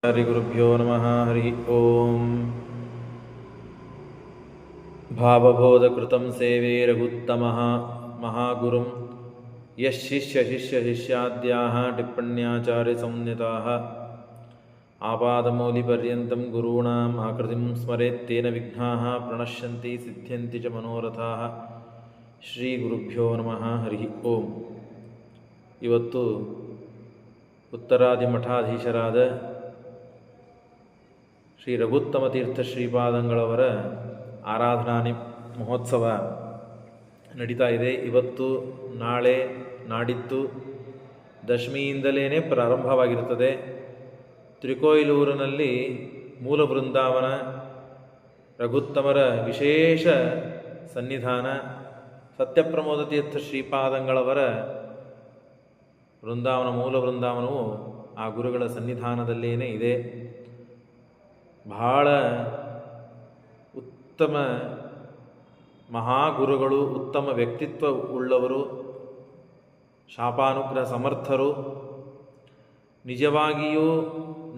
ಹರಿಗುರುಭ್ಯೋ ನಮಃ. ಹರಿ ಓಂ. ಭಾವಬೋಧಕೃತಂ ಸೇವೆ ರಘುತ್ತಮಃ ಮಹಾಗುರುಂ ಯಶಿಷ್ಯಶಿಷ್ಯಶಿಷ್ಯಾದ್ಯಾಃ ಟಿಪ್ಪಣ್ಯಾಚಾರ್ಯ ಸಂಜ್ಞತಾಃ ಆಪಾದಮೌಲಿಪರ್ಯಂತಂ ಗುರೂಣಾಂ ಆಕೃತಿಂ ಸ್ಮರೇತ್ತೇನ ವಿಘ್ನಾಃ ಪ್ರಣಶ್ಯಂತಿ ಸಿದ್ಧ್ಯಂತಿ ಚ ಮನೋರಥಾಃ. ಶ್ರೀ ಗುರುಭ್ಯೋ ನಮಃ. ಹರಿ ಓಂ. ಇವತ್ತು ಉತ್ತರಾದಿ ಮಠಾಧೀಶರಾದ ಶ್ರೀ ರಘುತ್ತಮ ತೀರ್ಥ ಶ್ರೀಪಾದಂಗಳವರ ಆರಾಧನಾ ಮಹೋತ್ಸವ ನಡೀತಾ ಇದೆ. ಇವತ್ತು, ನಾಳೆ, ನಾಡಿದ್ದು ದಶಮಿಯಿಂದಲೇ ಪ್ರಾರಂಭವಾಗಿರುತ್ತದೆ. ತ್ರಿಕೋಯಿಲೂರಿನಲ್ಲಿ ಮೂಲ ಬೃಂದಾವನ ರಘುತ್ತಮರ ವಿಶೇಷ ಸನ್ನಿಧಾನ, ಸತ್ಯಪ್ರಮೋದ ತೀರ್ಥ ಶ್ರೀಪಾದಂಗಳವರ ವೃಂದಾವನ, ಮೂಲ ವೃಂದಾವನವು ಆ ಗುರುಗಳ ಸನ್ನಿಧಾನದಲ್ಲೇನೇ ಇದೆ. ಬಹಳ ಉತ್ತಮ ಮಹಾಗುರುಗಳು, ಉತ್ತಮ ವ್ಯಕ್ತಿತ್ವ ಉಳ್ಳವರು, ಶಾಪಾನುಗ್ರಹ ಸಮರ್ಥರು. ನಿಜವಾಗಿಯೂ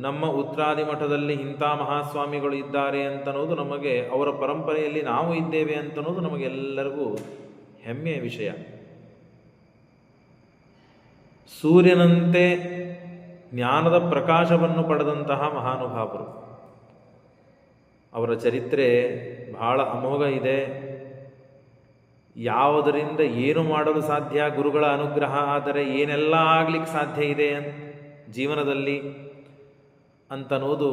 ನಮ್ಮ ಉತ್ತರಾದಿ ಮಠದಲ್ಲಿ ಇಂಥ ಮಹಾಸ್ವಾಮಿಗಳು ಇದ್ದಾರೆ ಅಂತನ್ನೋದು ನಮಗೆ, ಅವರ ಪರಂಪರೆಯಲ್ಲಿ ನಾವು ಇದ್ದೇವೆ ಅಂತನ್ನೋದು ನಮಗೆಲ್ಲರಿಗೂ ಹೆಮ್ಮೆಯ ವಿಷಯ. ಸೂರ್ಯನಂತೆ ಜ್ಞಾನದ ಪ್ರಕಾಶವನ್ನು ಪಡೆದಂತಹ ಮಹಾನುಭಾವರು. ಅವರ ಚರಿತ್ರೆ ಬಹಳ ಅಮೋಘ ಇದೆ. ಯಾವುದರಿಂದ ಏನು ಮಾಡಲು ಸಾಧ್ಯ, ಗುರುಗಳ ಅನುಗ್ರಹ ಆದರೆ ಏನೆಲ್ಲ ಆಗಲಿಕ್ಕೆ ಸಾಧ್ಯ ಇದೆ ಜೀವನದಲ್ಲಿ ಅಂತನ್ನೋದು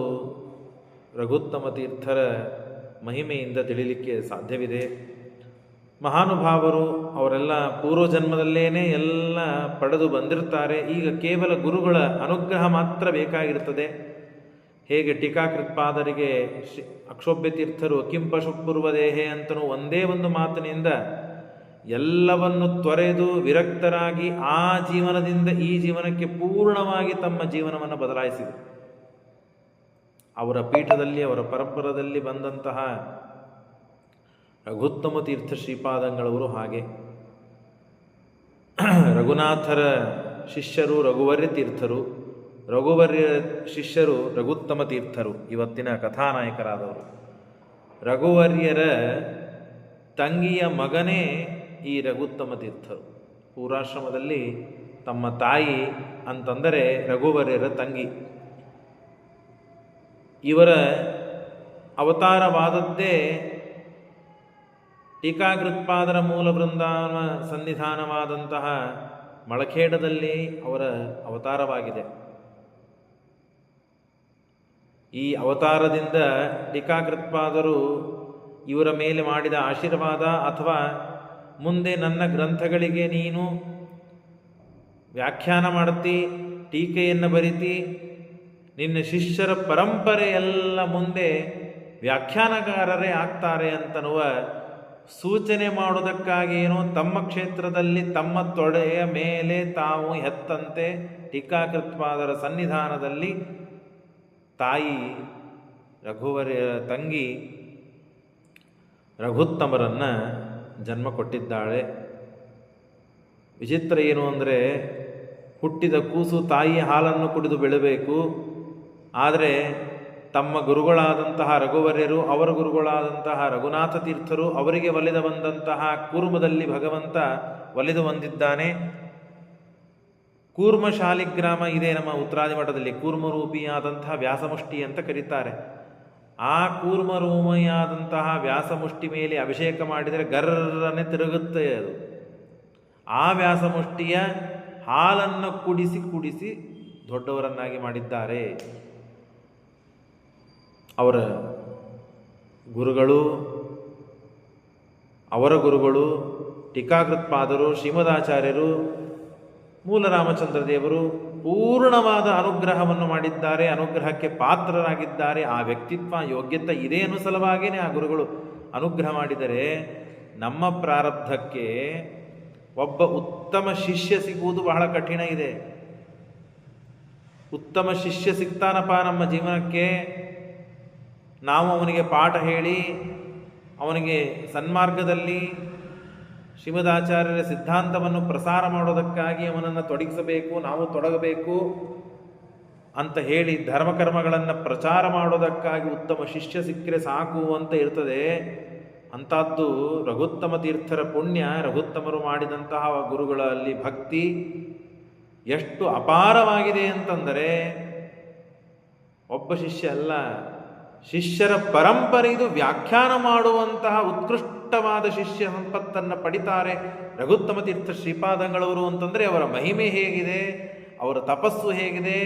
ರಘುತ್ತಮ ತೀರ್ಥರ ಮಹಿಮೆಯಿಂದ ತಿಳಿಲಿಕ್ಕೆ ಸಾಧ್ಯವಿದೆ. ಮಹಾನುಭಾವರು ಅವರೆಲ್ಲ ಪೂರ್ವಜನ್ಮದಲ್ಲೇನೆ ಎಲ್ಲ ಪಡೆದು ಬಂದಿರ್ತಾರೆ. ಈಗ ಕೇವಲ ಗುರುಗಳ ಅನುಗ್ರಹ ಮಾತ್ರ ಬೇಕಾಗಿರ್ತದೆ. ಹೇಗೆ ಟೀಕಾಕೃತ್ಪಾದರಿಗೆ ಅಕ್ಷೋಭ್ಯ ತೀರ್ಥರು ಕಿಂಪಶುಪೂರ್ವದೇಹೆ ಅಂತನೂ ಒಂದೇ ಒಂದು ಮಾತಿನಿಂದ ಎಲ್ಲವನ್ನು ತೊರೆದು ವಿರಕ್ತರಾಗಿ ಆ ಜೀವನದಿಂದ ಈ ಜೀವನಕ್ಕೆ ಪೂರ್ಣವಾಗಿ ತಮ್ಮ ಜೀವನವನ್ನು ಬದಲಾಯಿಸಿದರು. ಅವರ ಪೀಠದಲ್ಲಿ, ಅವರ ಪರಂಪರದಲ್ಲಿ ಬಂದಂತಹ ರಘುತ್ತಮ ತೀರ್ಥ ಶ್ರೀಪಾದಂಗಳವರು ಹಾಗೆ. ರಘುನಾಥರ ಶಿಷ್ಯರು ರಘುವರ್ಯ ತೀರ್ಥರು, ರಘುವರ್ಯ ಶಿಷ್ಯರು ರಘುತ್ತಮ ತೀರ್ಥರು, ಇವತ್ತಿನ ಕಥಾನಾಯಕರಾದವರು. ರಘುವರ್ಯರ ತಂಗಿಯ ಮಗನೇ ಈ ರಘುತ್ತಮ ತೀರ್ಥರು. ಪೂರ್ವಾಶ್ರಮದಲ್ಲಿ ತಮ್ಮ ತಾಯಿ ಅಂತಂದರೆ ರಘುವರ್ಯರ ತಂಗಿ. ಇವರ ಅವತಾರವಾದದ್ದೇ ಟೀಕಾಕೃತ್ಪಾದರ ಮೂಲ ಬೃಂದಾವನ ಸನ್ನಿಧಾನವಾದಂತಹ ಮಳಖೇಡದಲ್ಲಿ ಅವರ ಅವತಾರವಾಗಿದೆ. ಈ ಅವತಾರದಿಂದ ಟೀಕಾಕೃತ್ಪಾದರು ಇವರ ಮೇಲೆ ಮಾಡಿದ ಆಶೀರ್ವಾದ, ಅಥವಾ ಮುಂದೆ ನನ್ನ ಗ್ರಂಥಗಳಿಗೆ ನೀನು ವ್ಯಾಖ್ಯಾನ ಮಾಡುತ್ತಿ, ಟೀಕೆಯನ್ನು ಬರಿತಿ, ನಿನ್ನ ಶಿಷ್ಯರ ಪರಂಪರೆಯೆಲ್ಲ ಮುಂದೆ ವ್ಯಾಖ್ಯಾನಕಾರರೇ ಆಗ್ತಾರೆ ಅಂತನ್ನುವ ಸೂಚನೆ ಮಾಡುವುದಕ್ಕಾಗೇನೋ ತಮ್ಮ ಕ್ಷೇತ್ರದಲ್ಲಿ ತಮ್ಮ ತೊಡೆಯ ಮೇಲೆ ತಾವು ಹೆತ್ತಂತೆ ಟೀಕಾಕೃತ್ಪಾದರ ಸನ್ನಿಧಾನದಲ್ಲಿ ತಾಯಿ ರಘುವರ್ಯ ತಂಗಿ ರಘುತ್ತಮರನ್ನು ಜನ್ಮ ಕೊಟ್ಟಿದ್ದಾಳೆ. ವಿಚಿತ್ರ ಏನು ಅಂದರೆ, ಹುಟ್ಟಿದ ಕೂಸು ತಾಯಿಯ ಹಾಲನ್ನು ಕುಡಿದು ಬೆಳಬೇಕು. ಆದರೆ ತಮ್ಮ ಗುರುಗಳಾದಂತಹ ರಘುವರ್ಯರು, ಅವರ ಗುರುಗಳಾದಂತಹ ರಘುನಾಥ ತೀರ್ಥರು, ಅವರಿಗೆ ಒಲಿದು ಬಂದಂತಹ ಕೂರ್ಮದಲ್ಲಿ ಭಗವಂತ ಒಲಿದು ಬಂದಿದ್ದಾನೆ. ಕೂರ್ಮ ಶಾಲಿಗ್ರಾಮ ಇದೆ ನಮ್ಮ ಉತ್ತರಾದಿ ಮಠದಲ್ಲಿ. ಕೂರ್ಮರೂಪಿಯಾದಂತಹ ವ್ಯಾಸಮುಷ್ಟಿ ಅಂತ ಕರೀತಾರೆ. ಆ ಕೂರ್ಮರೂಪಿಯಾದಂತಹ ವ್ಯಾಸಮುಷ್ಟಿ ಮೇಲೆ ಅಭಿಷೇಕ ಮಾಡಿದರೆ ಗರ್ರನೆ ತಿರುಗುತ್ತೆ ಅದು. ಆ ವ್ಯಾಸಮುಷ್ಟಿಯ ಹಾಲನ್ನು ಕುಡಿಸಿ ಕುಡಿಸಿ ದೊಡ್ಡವರನ್ನಾಗಿ ಮಾಡಿದ್ದಾರೆ. ಅವರ ಗುರುಗಳು, ಅವರ ಗುರುಗಳು ಟೀಕಾಕೃತ್ಪಾದರು, ಶ್ರೀಮದಾಚಾರ್ಯರು, ಮೂಲ ರಾಮಚಂದ್ರ ದೇವರು ಪೂರ್ಣವಾದ ಅನುಗ್ರಹವನ್ನು ಮಾಡಿದ್ದಾರೆ. ಅನುಗ್ರಹಕ್ಕೆ ಪಾತ್ರರಾಗಿದ್ದಾರೆ. ಆ ವ್ಯಕ್ತಿತ್ವ, ಯೋಗ್ಯತೆ ಇದೆ ಅನ್ನೋ ಸಲುವಾಗಿಯೇ ಆ ಗುರುಗಳು ಅನುಗ್ರಹ ಮಾಡಿದರೆ, ನಮ್ಮ ಪ್ರಾರಬ್ಧಕ್ಕೆ ಒಬ್ಬ ಉತ್ತಮ ಶಿಷ್ಯ ಸಿಗುವುದು ಬಹಳ ಕಠಿಣ ಇದೆ. ಉತ್ತಮ ಶಿಷ್ಯ ಸಿಗ್ತಾನಪ್ಪ ನಮ್ಮ ಜೀವನಕ್ಕೆ, ನಾವು ಅವನಿಗೆ ಪಾಠ ಹೇಳಿ ಅವನಿಗೆ ಸನ್ಮಾರ್ಗದಲ್ಲಿ ಶ್ರೀಮದಾಚಾರ್ಯರ ಸಿದ್ಧಾಂತವನ್ನು ಪ್ರಸಾರ ಮಾಡೋದಕ್ಕಾಗಿ ಅವನನ್ನು ತೊಡಗಿಸಬೇಕು, ನಾವು ತೊಡಗಬೇಕು. ಅಂತ ಹೇಳಿ ಧರ್ಮಕರ್ಮಗಳನ್ನು ಪ್ರಚಾರ ಮಾಡೋದಕ್ಕಾಗಿ ಉತ್ತಮ ಶಿಷ್ಯ ಸಿಕ್ಕರೆ ಸಾಕು ಅಂತ ಇರ್ತದೆ. ಅಂಥದ್ದು ರಘುತ್ತಮ ತೀರ್ಥರ ಪುಣ್ಯ, ರಘುತ್ತಮರು ಮಾಡಿದಂತಹ ಗುರುಗಳಲ್ಲಿ ಭಕ್ತಿ ಎಷ್ಟು ಅಪಾರವಾಗಿದೆ ಅಂತಂದರೆ, ಒಬ್ಬ ಶಿಷ್ಯ ಅಲ್ಲ, ಶಿಷ್ಯರ ಪರಂಪರೆ ಇದು ವ್ಯಾಖ್ಯಾನ ಮಾಡುವಂತಹ ಉತ್ಕೃಷ್ಟವಾದ ಶಿಷ್ಯ ಸಂಪತ್ತನ್ನು ಪಡಿತಾರೆ ರಘುತ್ತಮ ತೀರ್ಥ ಶ್ರೀಪಾದಂಗಳವರು ಅಂತಂದರೆ ಅವರ ಮಹಿಮೆ ಹೇಗಿದೆ, ಅವರ ತಪಸ್ಸು ಹೇಗಿದೆ,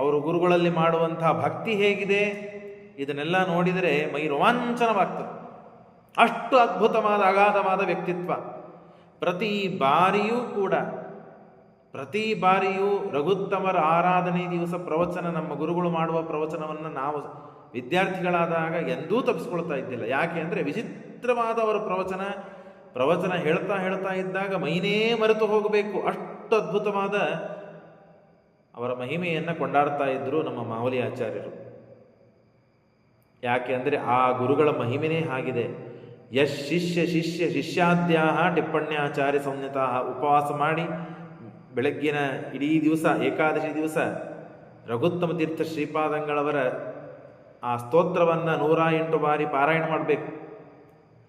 ಅವರು ಗುರುಗಳಲ್ಲಿ ಮಾಡುವಂತಹ ಭಕ್ತಿ ಹೇಗಿದೆ, ಇದನ್ನೆಲ್ಲ ನೋಡಿದರೆ ಮೈ ರೋಮಾಂಚನವಾಗ್ತದೆ. ಅಷ್ಟು ಅದ್ಭುತವಾದ ಅಗಾಧವಾದ ವ್ಯಕ್ತಿತ್ವ. ಪ್ರತಿ ಬಾರಿಯೂ ರಘುತ್ತಮರ ಆರಾಧನೆ ದಿವಸ ಪ್ರವಚನ, ನಮ್ಮ ಗುರುಗಳು ಮಾಡುವ ಪ್ರವಚನವನ್ನು ನಾವು ವಿದ್ಯಾರ್ಥಿಗಳಾದಾಗ ಎಂದೂ ತಪ್ಪಿಸ್ಕೊಳ್ತಾ ಇದ್ದಿಲ್ಲ. ಯಾಕೆ ಅಂದರೆ ವಿಚಿತ್ರವಾದ ಅವರ ಪ್ರವಚನ ಹೇಳ್ತಾ ಇದ್ದಾಗ ಮೈನೇ ಮರೆತು ಹೋಗಬೇಕು, ಅಷ್ಟು ಅದ್ಭುತವಾದ ಅವರ ಮಹಿಮೆಯನ್ನು ಕೊಂಡಾಡ್ತಾ ಇದ್ದರು ನಮ್ಮ ಮಾವಲಿ ಆಚಾರ್ಯರು. ಯಾಕೆ ಅಂದರೆ ಆ ಗುರುಗಳ ಮಹಿಮೆನೇ ಆಗಿದೆ. ಯಶ್ ಶಿಷ್ಯಾದ್ಯಾಹ ಟಿಪ್ಪಣ್ಯಾಚಾರ್ಯ ಸಂಹಿತಾ, ಉಪವಾಸ ಮಾಡಿ ಬೆಳಗ್ಗಿನ ಇಡೀ ದಿವಸ ಏಕಾದಶಿ ದಿವಸ ರಘುತ್ತಮ ತೀರ್ಥ ಶ್ರೀಪಾದಂಗಳವರ ಆ ಸ್ತೋತ್ರವನ್ನು 108 ಬಾರಿ ಪಾರಾಯಣ ಮಾಡಬೇಕು.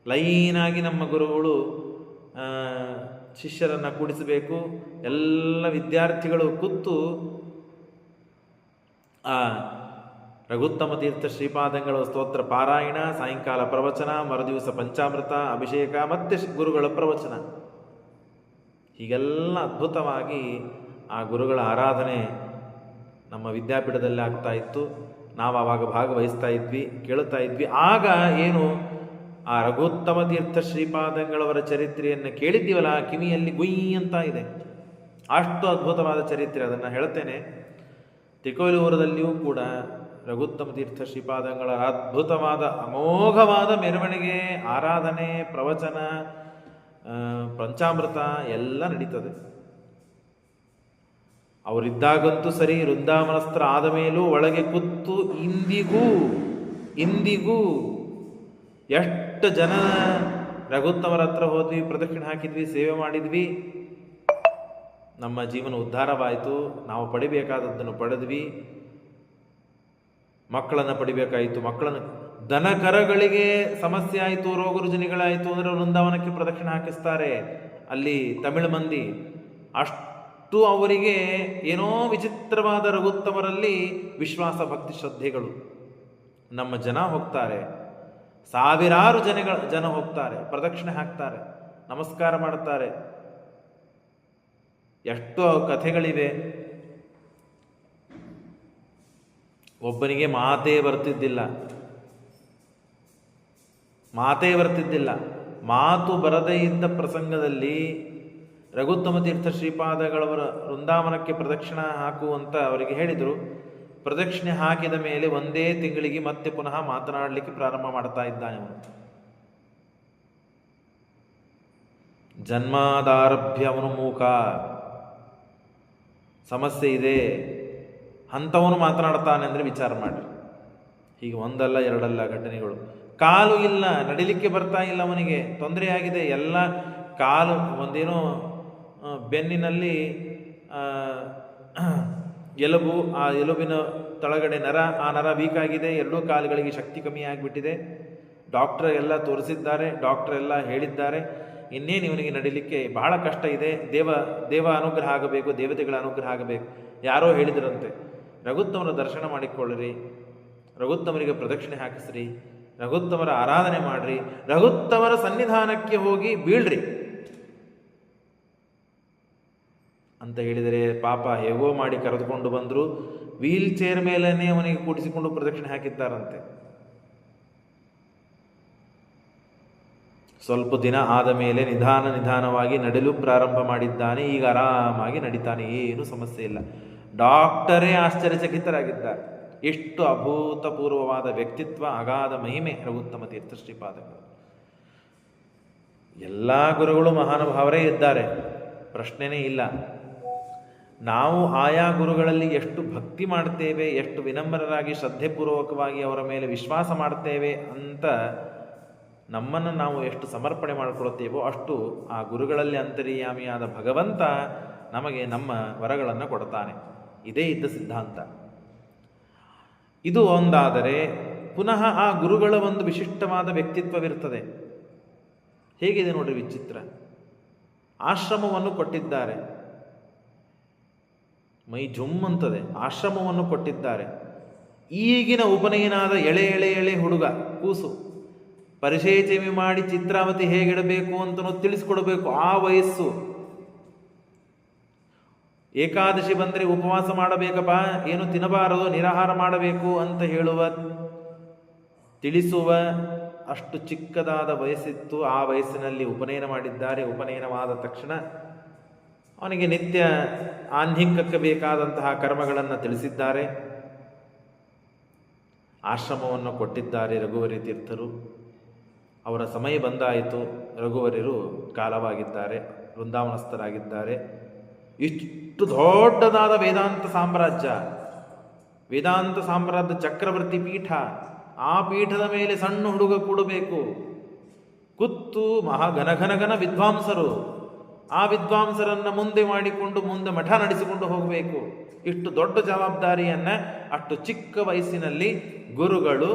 ಲೈನಾಗಿ ನಮ್ಮ ಗುರುಗಳು ಶಿಷ್ಯರನ್ನು ಕೂಡಿಸಬೇಕು. ಎಲ್ಲ ವಿದ್ಯಾರ್ಥಿಗಳು ಕೂತು ಆ ರಘುತ್ತಮ ತೀರ್ಥ ಶ್ರೀಪಾದಂಗಳ ಸ್ತೋತ್ರ ಪಾರಾಯಣ, ಸಾಯಂಕಾಲ ಪ್ರವಚನ, ಮರುದಿವಸ ಪಂಚಾಮೃತ ಅಭಿಷೇಕ, ಮತ್ತೆ ಗುರುಗಳ ಪ್ರವಚನ, ಹೀಗೆಲ್ಲ ಅದ್ಭುತವಾಗಿ ಆ ಗುರುಗಳ ಆರಾಧನೆ ನಮ್ಮ ವಿದ್ಯಾಪೀಠದಲ್ಲಿ ಆಗ್ತಾ ಇತ್ತು. ನಾವು ಆವಾಗ ಭಾಗವಹಿಸ್ತಾ ಇದ್ವಿ, ಕೇಳುತ್ತಾ ಇದ್ವಿ. ಆಗ ಏನು ಆ ರಘುತ್ತಮ ತೀರ್ಥ ಶ್ರೀಪಾದಂಗಳವರ ಚರಿತ್ರೆಯನ್ನು ಕೇಳಿದ್ದೀವಲ್ಲ, ಕಿವಿಯಲ್ಲಿ ಗುಯ್ ಅಂತ ಇದೆ. ಅಷ್ಟು ಅದ್ಭುತವಾದ ಚರಿತ್ರೆ, ಅದನ್ನು ಹೇಳ್ತೇನೆ. ತಿಕೋಲೂರದಲ್ಲಿಯೂ ಕೂಡ ರಘುತ್ತಮ ತೀರ್ಥ ಶ್ರೀಪಾದಂಗಳ ಅದ್ಭುತವಾದ ಅಮೋಘವಾದ ಮೆರವಣಿಗೆ, ಆರಾಧನೆ, ಪ್ರವಚನ, ಪಂಚಾಮೃತ ಎಲ್ಲ ನಡೀತದೆ. ಅವರಿದ್ದಾಗಂತೂ ಸರಿ, ವೃಂದಾವನಸ್ಥರ ಆದ ಮೇಲೂ ಒಳಗೆ ಕೂತು ಇಂದಿಗೂ ಎಷ್ಟು ಜನ ರಘುತ್ತಮರ ಹತ್ರ ಹೋದ್ವಿ, ಪ್ರದಕ್ಷಿಣೆ ಹಾಕಿದ್ವಿ, ಸೇವೆ ಮಾಡಿದ್ವಿ, ನಮ್ಮ ಜೀವನ ಉದ್ಧಾರವಾಯಿತು, ನಾವು ಪಡಿಬೇಕಾದದ್ದನ್ನು ಪಡೆದ್ವಿ, ಮಕ್ಕಳನ್ನು ಪಡಿಬೇಕಾಯಿತು, ದನ ಕರಗಳಿಗೆ ಸಮಸ್ಯೆ ಆಯಿತು, ರೋಗ ರುಜಿನಿಗಳಾಯಿತು ಅಂದರೆ ವೃಂದಾವನಕ್ಕೆ ಪ್ರದಕ್ಷಿಣೆ ಹಾಕಿಸ್ತಾರೆ ಅಲ್ಲಿ ತಮಿಳು ಮಂದಿ. ಅಷ್ಟು ಅವರಿಗೆ ಏನೋ ವಿಚಿತ್ರವಾದ ರಘುತ್ತಮರಲ್ಲಿ ವಿಶ್ವಾಸ, ಭಕ್ತಿ, ಶ್ರದ್ಧೆಗಳು. ನಮ್ಮ ಜನ ಹೋಗ್ತಾರೆ, ಸಾವಿರಾರು ಜನ ಹೋಗ್ತಾರೆ, ಪ್ರದಕ್ಷಿಣೆ ಹಾಕ್ತಾರೆ, ನಮಸ್ಕಾರ ಮಾಡುತ್ತಾರೆ. ಎಷ್ಟೋ ಕಥೆಗಳಿವೆ. ಒಬ್ಬನಿಗೆ ಮಾತೇ ಬರ್ತಿದ್ದಿಲ್ಲ. ಮಾತು ಬರದೇ ಇದ್ದ ಪ್ರಸಂಗದಲ್ಲಿ ರಘುತ್ತಮ ತೀರ್ಥ ಶ್ರೀಪಾದಗಳವರ ವೃಂದಾವನಕ್ಕೆ ಪ್ರದಕ್ಷಿಣೆ ಹಾಕುವಂತ ಅವರಿಗೆ ಹೇಳಿದರು. ಪ್ರದಕ್ಷಿಣೆ ಹಾಕಿದ ಮೇಲೆ ಒಂದೇ ತಿಂಗಳಿಗೆ ಮತ್ತೆ ಪುನಃ ಮಾತನಾಡಲಿಕ್ಕೆ ಪ್ರಾರಂಭ ಮಾಡ್ತಾ ಇದ್ದಾನೆ ಅವನು. ಜನ್ಮಾದಾರಭ್ಯ ಅವನು ಮೂಕ, ಸಮಸ್ಯೆ ಇದೆ ಅಂಥವನು ಮಾತನಾಡ್ತಾನೆ ಅಂದರೆ ವಿಚಾರ ಮಾಡಿ. ಹೀಗೆ ಒಂದಲ್ಲ ಎರಡಲ್ಲ ಘಟನೆಗಳು. ಕಾಲು ಇಲ್ಲ, ನಡಿಲಿಕ್ಕೆ ಬರ್ತಾ ಇಲ್ಲ, ಅವನಿಗೆ ತೊಂದರೆಯಾಗಿದೆ. ಎಲ್ಲ ಕಾಲು ಒಂದೇನೋ ಬೆನ್ನಿನಲ್ಲಿ ಎಲುಬು, ಆ ಎಲುಬಿನ ತಳಗಡೆ ನರ, ಆ ನರ ವೀಕ್ ಆಗಿದೆ, ಎರಡೂ ಕಾಲುಗಳಿಗೆ ಶಕ್ತಿ ಕಮ್ಮಿ ಆಗಿಬಿಟ್ಟಿದೆ. ಡಾಕ್ಟರ್ ಎಲ್ಲ ತೋರಿಸಿದ್ದಾರೆ, ಡಾಕ್ಟರ್ ಎಲ್ಲ ಹೇಳಿದ್ದಾರೆ ಇನ್ನೇನು ಇವನಿಗೆ ನಡಿಲಿಕ್ಕೆ ಬಹಳ ಕಷ್ಟ ಇದೆ, ದೇವ ಅನುಗ್ರಹ ಆಗಬೇಕು, ದೇವತೆಗಳ ಅನುಗ್ರಹ ಆಗಬೇಕು. ಯಾರೋ ಹೇಳಿದರಂತೆ, ರಘುತ್ತಮರ ದರ್ಶನ ಮಾಡಿಕೊಳ್ಳ್ರಿ, ರಘುತ್ತಮರಿಗೆ ಪ್ರದಕ್ಷಿಣೆ ಹಾಕಿಸ್ರಿ, ರಘುತ್ತಮರ ಆರಾಧನೆ ಮಾಡ್ರಿ, ರಘುತ್ತಮರ ಸನ್ನಿಧಾನಕ್ಕೆ ಹೋಗಿ ಬೀಳ್ರಿ ಅಂತ ಹೇಳಿದರೆ ಪಾಪ ಹೇಗೋ ಮಾಡಿ ಕರೆದುಕೊಂಡು ಬಂದರು. ವೀಲ್ ಚೇರ್ ಮೇಲೇ ಅವನಿಗೆ ಕೂಡಿಸಿಕೊಂಡು ಪ್ರದಕ್ಷಿಣೆ ಹಾಕಿದ್ದಾರಂತೆ. ಸ್ವಲ್ಪ ದಿನ ಆದ ಮೇಲೆ ನಿಧಾನವಾಗಿ ನಡೆಯಲು ಪ್ರಾರಂಭ ಮಾಡಿದ್ದಾನೆ. ಈಗ ಆರಾಮಾಗಿ ನಡೀತಾನೆ, ಏನು ಸಮಸ್ಯೆ ಇಲ್ಲ. ಡಾಕ್ಟರೇ ಆಶ್ಚರ್ಯಚಕಿತರಾಗಿದ್ದಾರೆ. ಎಷ್ಟು ಅಭೂತಪೂರ್ವವಾದ ವ್ಯಕ್ತಿತ್ವ, ಅಗಾಧ ಮಹಿಮೆ ರಘುತ್ತಮ ತೀರ್ಥ ಶ್ರೀಪಾದಗಳು. ಎಲ್ಲ ಗುರುಗಳು ಮಹಾನುಭಾವರೇ ಇದ್ದಾರೆ, ಪ್ರಶ್ನೆನೇ ಇಲ್ಲ. ನಾವು ಆಯಾ ಗುರುಗಳಲ್ಲಿ ಎಷ್ಟು ಭಕ್ತಿ ಮಾಡ್ತೇವೆ, ಎಷ್ಟು ವಿನಮ್ರರಾಗಿ ಶ್ರದ್ಧೆಪೂರ್ವಕವಾಗಿ ಅವರ ಮೇಲೆ ವಿಶ್ವಾಸ ಮಾಡ್ತೇವೆ ಅಂತ ನಮ್ಮನ್ನು ನಾವು ಎಷ್ಟು ಸಮರ್ಪಣೆ ಮಾಡಿಕೊಳ್ತೇವೋ ಅಷ್ಟು ಆ ಗುರುಗಳಲ್ಲಿ ಅಂತರ್ಯಾಮಿಯಾದ ಭಗವಂತ ನಮಗೆ ನಮ್ಮ ವರಗಳನ್ನು ಕೊಡ್ತಾನೆ. ಇದೇ ಇದ್ದ ಸಿದ್ಧಾಂತ. ಇದು ಒಂದಾದರೆ ಪುನಃ ಆ ಗುರುಗಳ ಒಂದು ವಿಶಿಷ್ಟವಾದ ವ್ಯಕ್ತಿತ್ವವಿರ್ತದೆ. ಹೇಗಿದೆ ನೋಡ್ರಿ ವಿಚಿತ್ರ. ಆಶ್ರಮವನ್ನು ಕೊಟ್ಟಿದ್ದಾರೆ, ಮೈ ಜುಮ್ ಅಂತದೆ. ಆಶ್ರಮವನ್ನು ಕೊಟ್ಟಿದ್ದಾರೆ. ಈಗಿನ ಉಪನಯನಾದ ಎಳೆ ಎಳೆ ಎಳೆ ಹುಡುಗ ಕೂಸು ಪರಿಚಯ ಮಾಡಿ ಚಿತ್ರಾವತಿ ಹೇಗಿಡಬೇಕು ಅಂತ ತಿಳಿಸ್ಕೊಡ್ಬೇಕು. ಆ ವಯಸ್ಸು. ಏಕಾದಶಿ ಬಂದರೆ ಉಪವಾಸ ಮಾಡಬೇಕಪ್ಪ, ಏನು ತಿನ್ನಬಾರದು, ನಿರಾಹಾರ ಮಾಡಬೇಕು ಅಂತ ಹೇಳುವ ತಿಳಿಸುವ ಅಷ್ಟು ಚಿಕ್ಕದಾದ ವಯಸ್ಸಿತ್ತು. ಆ ವಯಸ್ಸಿನಲ್ಲಿ ಉಪನಯನ ಮಾಡಿದ್ದಾರೆ. ಉಪನಯನವಾದ ತಕ್ಷಣ ಅವನಿಗೆ ನಿತ್ಯ ಆಹ್ನಿಕಕ್ಕೆ ಬೇಕಾದಂತಹ ಕರ್ಮಗಳನ್ನು ತಿಳಿಸಿದ್ದಾರೆ. ಆಶ್ರಮವನ್ನು ಕೊಟ್ಟಿದ್ದಾರೆ ರಘುವರಿ ತೀರ್ಥರು. ಅವರ ಸಮಯ ಬಂದಾಯಿತು. ರಘುವರ್ಯರು ಕಾಲವಾಗಿದ್ದಾರೆ, ವೃಂದಾವನಸ್ಥರಾಗಿದ್ದಾರೆ. ಇಷ್ಟು ದೊಡ್ಡದಾದ ವೇದಾಂತ ಸಾಮ್ರಾಜ್ಯ ಚಕ್ರವರ್ತಿ ಪೀಠ. ಆ ಪೀಠದ ಮೇಲೆ ಸಣ್ಣ ಹುಡುಗ ಕೂಡಬೇಕು. ಕುತ್ತು ಘನ ವಿದ್ವಾಂಸರು. ಆ ವಿದ್ವಾಂಸರನ್ನು ಮುಂದೆ ಮಾಡಿಕೊಂಡು ಮುಂದೆ ಮಠ ನಡೆಸಿಕೊಂಡು ಹೋಗಬೇಕು. ಇಷ್ಟು ದೊಡ್ಡ ಜವಾಬ್ದಾರಿಯನ್ನು ಅಷ್ಟು ಚಿಕ್ಕ ವಯಸ್ಸಿನಲ್ಲಿ ಗುರುಗಳು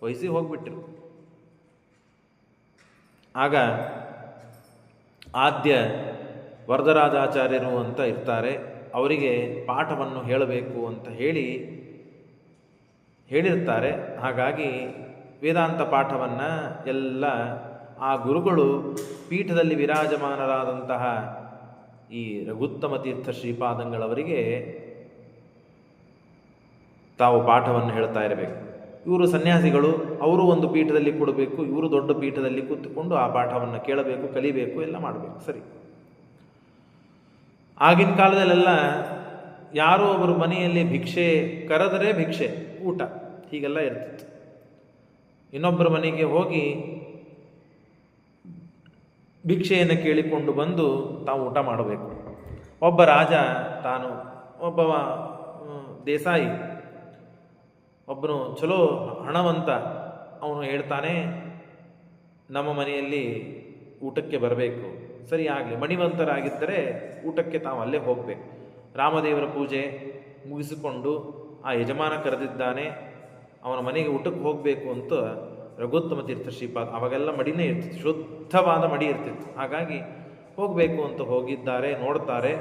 ವಹಿಸಿ ಹೋಗ್ಬಿಟ್ರು. ಆಗ ಆದ್ಯ ವರದರಾಜಾಚಾರ್ಯರು ಅಂತ ಇರ್ತಾರೆ, ಅವರಿಗೆ ಪಾಠವನ್ನು ಹೇಳಬೇಕು ಅಂತ ಹೇಳಿರ್ತಾರೆ. ಹಾಗಾಗಿ ವೇದಾಂತ ಪಾಠವನ್ನು ಎಲ್ಲ ಆ ಗುರುಗಳು ಪೀಠದಲ್ಲಿ ವಿರಾಜಮಾನರಾದಂತಹ ಈ ರಘುತ್ತಮ ತೀರ್ಥ ಶ್ರೀಪಾದಂಗಳವರಿಗೆ ತಾವು ಪಾಠವನ್ನು ಹೇಳ್ತಾ ಇರಬೇಕು. ಇವರು ಸನ್ಯಾಸಿಗಳು, ಅವರು ಒಂದು ಪೀಠದಲ್ಲಿ ಕೊಡಬೇಕು, ಇವರು ದೊಡ್ಡ ಪೀಠದಲ್ಲಿ ಕೂತ್ಕೊಂಡು ಆ ಪಾಠವನ್ನು ಕೇಳಬೇಕು, ಕಲಿಬೇಕು, ಎಲ್ಲ ಮಾಡಬೇಕು. ಸರಿ. ಆಗಿನ ಕಾಲದಲ್ಲೆಲ್ಲ ಯಾರೋ ಒಬ್ಬರು ಮನೆಯಲ್ಲಿ ಭಿಕ್ಷೆ ಕರೆದರೆ ಭಿಕ್ಷೆ, ಊಟ, ಹೀಗೆಲ್ಲ ಇರ್ತಿತ್ತು. ಇನ್ನೊಬ್ಬರ ಮನೆಗೆ ಹೋಗಿ ಭಿಕ್ಷೆಯನ್ನು ಕೇಳಿಕೊಂಡು ಬಂದು ತಾವು ಊಟ ಮಾಡಬೇಕು. ಒಬ್ಬ ರಾಜ, ತಾನು ಒಬ್ಬ ದೇಸಾಯಿ, ಒಬ್ಬನು ಚಲೋ ಹಣವಂತ, ಅವನು ಹೇಳ್ತಾನೆ, ನಮ್ಮ ಮನೆಯಲ್ಲಿ ಊಟಕ್ಕೆ ಬರಬೇಕು. ಸರಿ, ಆಗಲಿ. ಮಣಿವಂತರಾಗಿದ್ದರೆ ಊಟಕ್ಕೆ ತಾವು ಅಲ್ಲೇ ಹೋಗಬೇಕು. ರಾಮದೇವರ ಪೂಜೆ ಮುಗಿಸಿಕೊಂಡು ಆ ಯಜಮಾನ ಕರೆದಿದ್ದಾನೆ, ಅವನ ಮನೆಗೆ ಊಟಕ್ಕೆ ಹೋಗಬೇಕು ಅಂತ ರಘುತ್ತಮ ತೀರ್ಥ ಶ್ರೀಪಾದ, ಅವಾಗೆಲ್ಲ ಮಡಿನೇ ಇರ್ತಿತ್ತು, ಶುದ್ಧವಾದ ಮಡಿ ಇರ್ತಿತ್ತು. ಹಾಗಾಗಿ ಹೋಗಬೇಕು ಅಂತ ಹೋಗಿದ್ದಾರೆ. ನೋಡ್ತಾರೆ,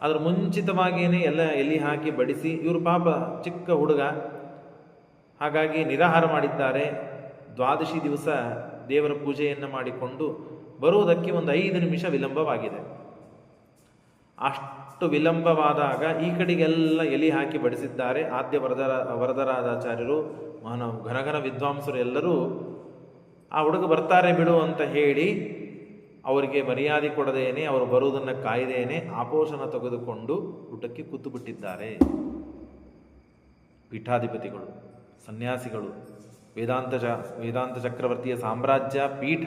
ಅದ್ರ ಮುಂಚಿತವಾಗಿಯೇ ಎಲ್ಲ ಎಲೆ ಹಾಕಿ ಬಡಿಸಿ, ಇವರು ಪಾಪ ಚಿಕ್ಕ ಹುಡುಗ, ಹಾಗಾಗಿ ನಿರಾಹಾರ ಮಾಡಿದ್ದಾರೆ. ದ್ವಾದಶಿ ದಿವಸ ದೇವರ ಪೂಜೆಯನ್ನು ಮಾಡಿಕೊಂಡು ಬರುವುದಕ್ಕೆ ಒಂದು 5 ನಿಮಿಷ ವಿಳಂಬವಾಗಿದೆ. ಅಷ್ಟು ವಿಳಂಬವಾದಾಗ ಈ ಕಡೆಗೆಲ್ಲ ಎಲೆ ಹಾಕಿ ಬಡಿಸಿದ್ದಾರೆ. ಆದ್ಯ ವರದರಾಜಾಚಾರ್ಯರು, ಘನ ವಿದ್ವಾಂಸರು ಎಲ್ಲರೂ ಆ ಹುಡುಗ ಬರ್ತಾರೆ ಬಿಡು ಅಂತ ಹೇಳಿ ಅವರಿಗೆ ಮರ್ಯಾದೆ ಕೊಡದೇನೆ, ಅವರು ಬರುವುದನ್ನು ಕಾಯ್ದೇನೆ ಆಪೋಷಣ ತೆಗೆದುಕೊಂಡು ಊಟಕ್ಕೆ ಕೂತು ಬಿಟ್ಟಿದ್ದಾರೆ. ಪೀಠಾಧಿಪತಿಗಳು, ಸನ್ಯಾಸಿಗಳು, ವೇದಾಂತ ಚಕ್ರವರ್ತಿಯ ಸಾಮ್ರಾಜ್ಯ ಪೀಠ.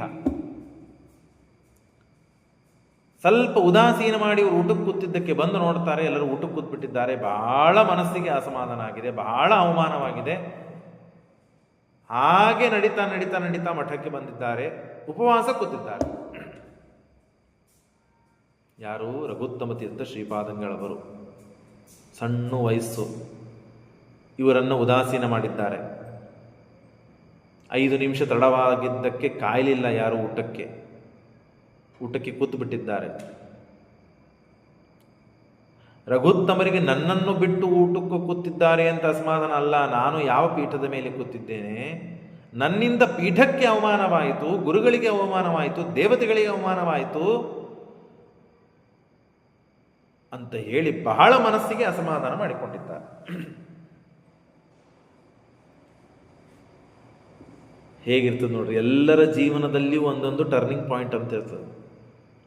ಸ್ವಲ್ಪ ಉದಾಸೀನ ಮಾಡಿ ಇವರು ಊಟಕ್ಕೆ ಕೂತಿದ್ದಕ್ಕೆ ಬಂದು ನೋಡ್ತಾರೆ, ಎಲ್ಲರೂ ಊಟಕ್ಕೆ ಕೂತ್ಬಿಟ್ಟಿದ್ದಾರೆ. ಬಹಳ ಮನಸ್ಸಿಗೆ ಅಸಮಾಧಾನ ಆಗಿದೆ, ಬಹಳ ಅವಮಾನವಾಗಿದೆ. ಹಾಗೆ ನಡೀತಾ ಮಠಕ್ಕೆ ಬಂದಿದ್ದಾರೆ. ಉಪವಾಸ ಕೂತಿದ್ದಾರೆ. ಯಾರು? ರಘುತ್ತಮ ತೀರ್ಥ ಶ್ರೀಪಾದಂಗಳವರು. ಸಣ್ಣ ವಯಸ್ಸು, ಇವರನ್ನು ಉದಾಸೀನ ಮಾಡಿದ್ದಾರೆ. 5 ನಿಮಿಷ ತಡವಾಗಿದ್ದಕ್ಕೆ ಕಾಯಲಿಲ್ಲ ಯಾರು ಊಟಕ್ಕೆ ಕೂತು ಬಿಟ್ಟಿದ್ದಾರೆ. ರಘುತ್ತಮರಿಗೆ ನನ್ನನ್ನು ಬಿಟ್ಟು ಊಟಕ್ಕೆ ಕೂತಿದ್ದಾರೆ ಅಂತ ಅಸಮಾಧಾನ ಅಲ್ಲ, ನಾನು ಯಾವ ಪೀಠದ ಮೇಲೆ ಕೂತಿದ್ದೇನೆ, ನನ್ನಿಂದ ಪೀಠಕ್ಕೆ ಅವಮಾನವಾಯಿತು, ಗುರುಗಳಿಗೆ ಅವಮಾನವಾಯಿತು, ದೇವತೆಗಳಿಗೆ ಅವಮಾನವಾಯಿತು ಅಂತ ಹೇಳಿ ಬಹಳ ಮನಸ್ಸಿಗೆ ಅಸಮಾಧಾನ ಮಾಡಿಕೊಂಡಿದ್ದಾರೆ. ಹೇಗಿರ್ತದೆ ನೋಡ್ರಿ, ಎಲ್ಲರ ಜೀವನದಲ್ಲಿಯೂ ಒಂದೊಂದು ಟರ್ನಿಂಗ್ ಪಾಯಿಂಟ್ ಅಂತ ಇರ್ತದೆ,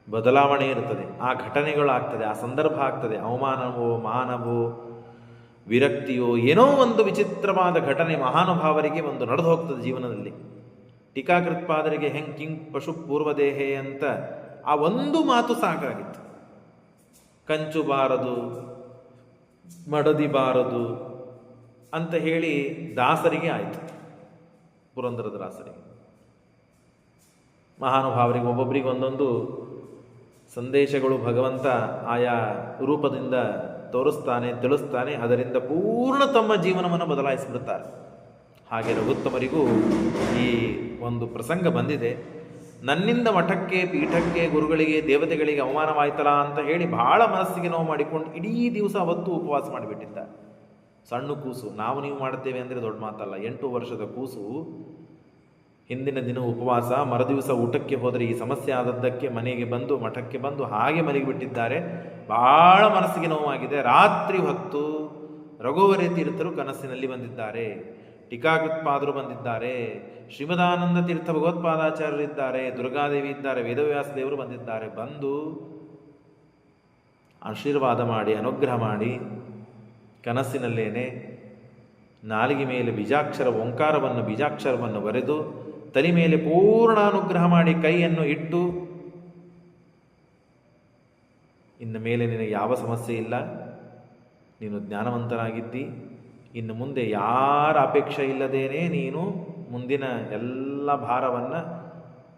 ಬದಲಾವಣೆ ಇರ್ತದೆ. ಆ ಘಟನೆಗಳಾಗ್ತದೆ, ಆ ಸಂದರ್ಭ ಆಗ್ತದೆ. ಅವಮಾನವೋ, ಮಾನವೋ, ವಿರಕ್ತಿಯೋ, ಏನೋ ಒಂದು ವಿಚಿತ್ರವಾದ ಘಟನೆ ಮಹಾನುಭಾವರಿಗೆ ಒಂದು ನಡೆದು ಹೋಗ್ತದೆ ಜೀವನದಲ್ಲಿ. ಟೀಕಾಕೃತ್ಪಾದರಿಗೆ ಹೆಂಗ್ ಕಿಂಗ್ ಪಶು ಪೂರ್ವದೇಹೆ ಅಂತ ಆ ಒಂದು ಮಾತು ಸಾಕಾಗಿತ್ತು. ಕಂಚು ಬಾರದು, ಮಡದಿ ಬಾರದು ಅಂತ ಹೇಳಿ ದಾಸರಿಗೆ ಆಯಿತು, ಪುರಂದರದ ದಾಸರಿಗೆ. ಮಹಾನುಭಾವರಿಗೆ ಒಬ್ಬೊಬ್ಬರಿಗೆ ಒಂದೊಂದು ಸಂದೇಶಗಳು ಭಗವಂತ ಆಯಾ ರೂಪದಿಂದ ತೋರಿಸ್ತಾನೆ, ತಿಳಿಸ್ತಾನೆ. ಅದರಿಂದ ಪೂರ್ಣ ತಮ್ಮ ಜೀವನವನ್ನು ಬದಲಾಯಿಸಿಬಿಡುತ್ತಾರೆ. ಹಾಗೆ ರಘುತ್ತಮರಿಗೂ ಈ ಒಂದು ಪ್ರಸಂಗ ಬಂದಿದೆ. ನನ್ನಿಂದ ಮಠಕ್ಕೆ, ಪೀಠಕ್ಕೆ, ಗುರುಗಳಿಗೆ, ದೇವತೆಗಳಿಗೆ ಅವಮಾನವಾಯ್ತಲ್ಲ ಅಂತ ಹೇಳಿ ಬಹಳ ಮನಸ್ಸಿಗೆ ನೋವು ಮಾಡಿಕೊಂಡು ಇಡೀ ದಿವಸ ಅವತ್ತು ಉಪವಾಸ ಮಾಡಿಬಿಟ್ಟಿದ್ದ. ಸಣ್ಣ ಕೂಸು, ನೀವು ಮಾಡ್ತೇವೆ ಅಂದರೆ ದೊಡ್ಡ ಮಾತಲ್ಲ. 8 ವರ್ಷದ ಕೂಸು ಹಿಂದಿನ ದಿನ ಉಪವಾಸ, ಮರುದಿವಸ ಊಟಕ್ಕೆ ಹೋದರೆ ಈ ಸಮಸ್ಯೆ ಆದದ್ದಕ್ಕೆ ಮನೆಗೆ ಬಂದು, ಮಠಕ್ಕೆ ಬಂದು ಹಾಗೆ ಮಲಗಿಬಿಟ್ಟಿದ್ದಾರೆ. ಬಹಳ ಮನಸ್ಸಿಗೆ ನೋವಾಗಿದೆ. ರಾತ್ರಿ ಹೊತ್ತು ರಘುವರೇ ತೀರ್ಥರು ಕನಸಿನಲ್ಲಿ ಬಂದಿದ್ದಾರೆ, ಟೀಕಾಕೃತ್ಪಾದರು ಬಂದಿದ್ದಾರೆ, ಶ್ರೀಮದಾನಂದ ತೀರ್ಥ ಭಗವತ್ಪಾದಾಚಾರ್ಯರಿದ್ದಾರೆ, ದುರ್ಗಾದೇವಿ ಇದ್ದಾರೆ, ವೇದವ್ಯಾಸ ದೇವರು ಬಂದಿದ್ದಾರೆ. ಬಂದು ಆಶೀರ್ವಾದ ಮಾಡಿ, ಅನುಗ್ರಹ ಮಾಡಿ, ಕನಸಿನಲ್ಲೇನೆ ನಾಲಿಗೆ ಮೇಲೆ ಬೀಜಾಕ್ಷರವನ್ನು ಬರೆದು ತಲೆ ಮೇಲೆ ಪೂರ್ಣ ಅನುಗ್ರಹ ಮಾಡಿ ಕೈಯನ್ನು ಇಟ್ಟು, ಇನ್ನು ಮೇಲೆ ನಿನಗೆ ಯಾವ ಸಮಸ್ಯೆ ಇಲ್ಲ, ನೀನು ಜ್ಞಾನವಂತನಾಗಿದ್ದಿ, ಇನ್ನು ಮುಂದೆ ಯಾರ ಅಪೇಕ್ಷೆ ಇಲ್ಲದೇನೆ ನೀನು ಮುಂದಿನ ಎಲ್ಲ ಭಾರವನ್ನು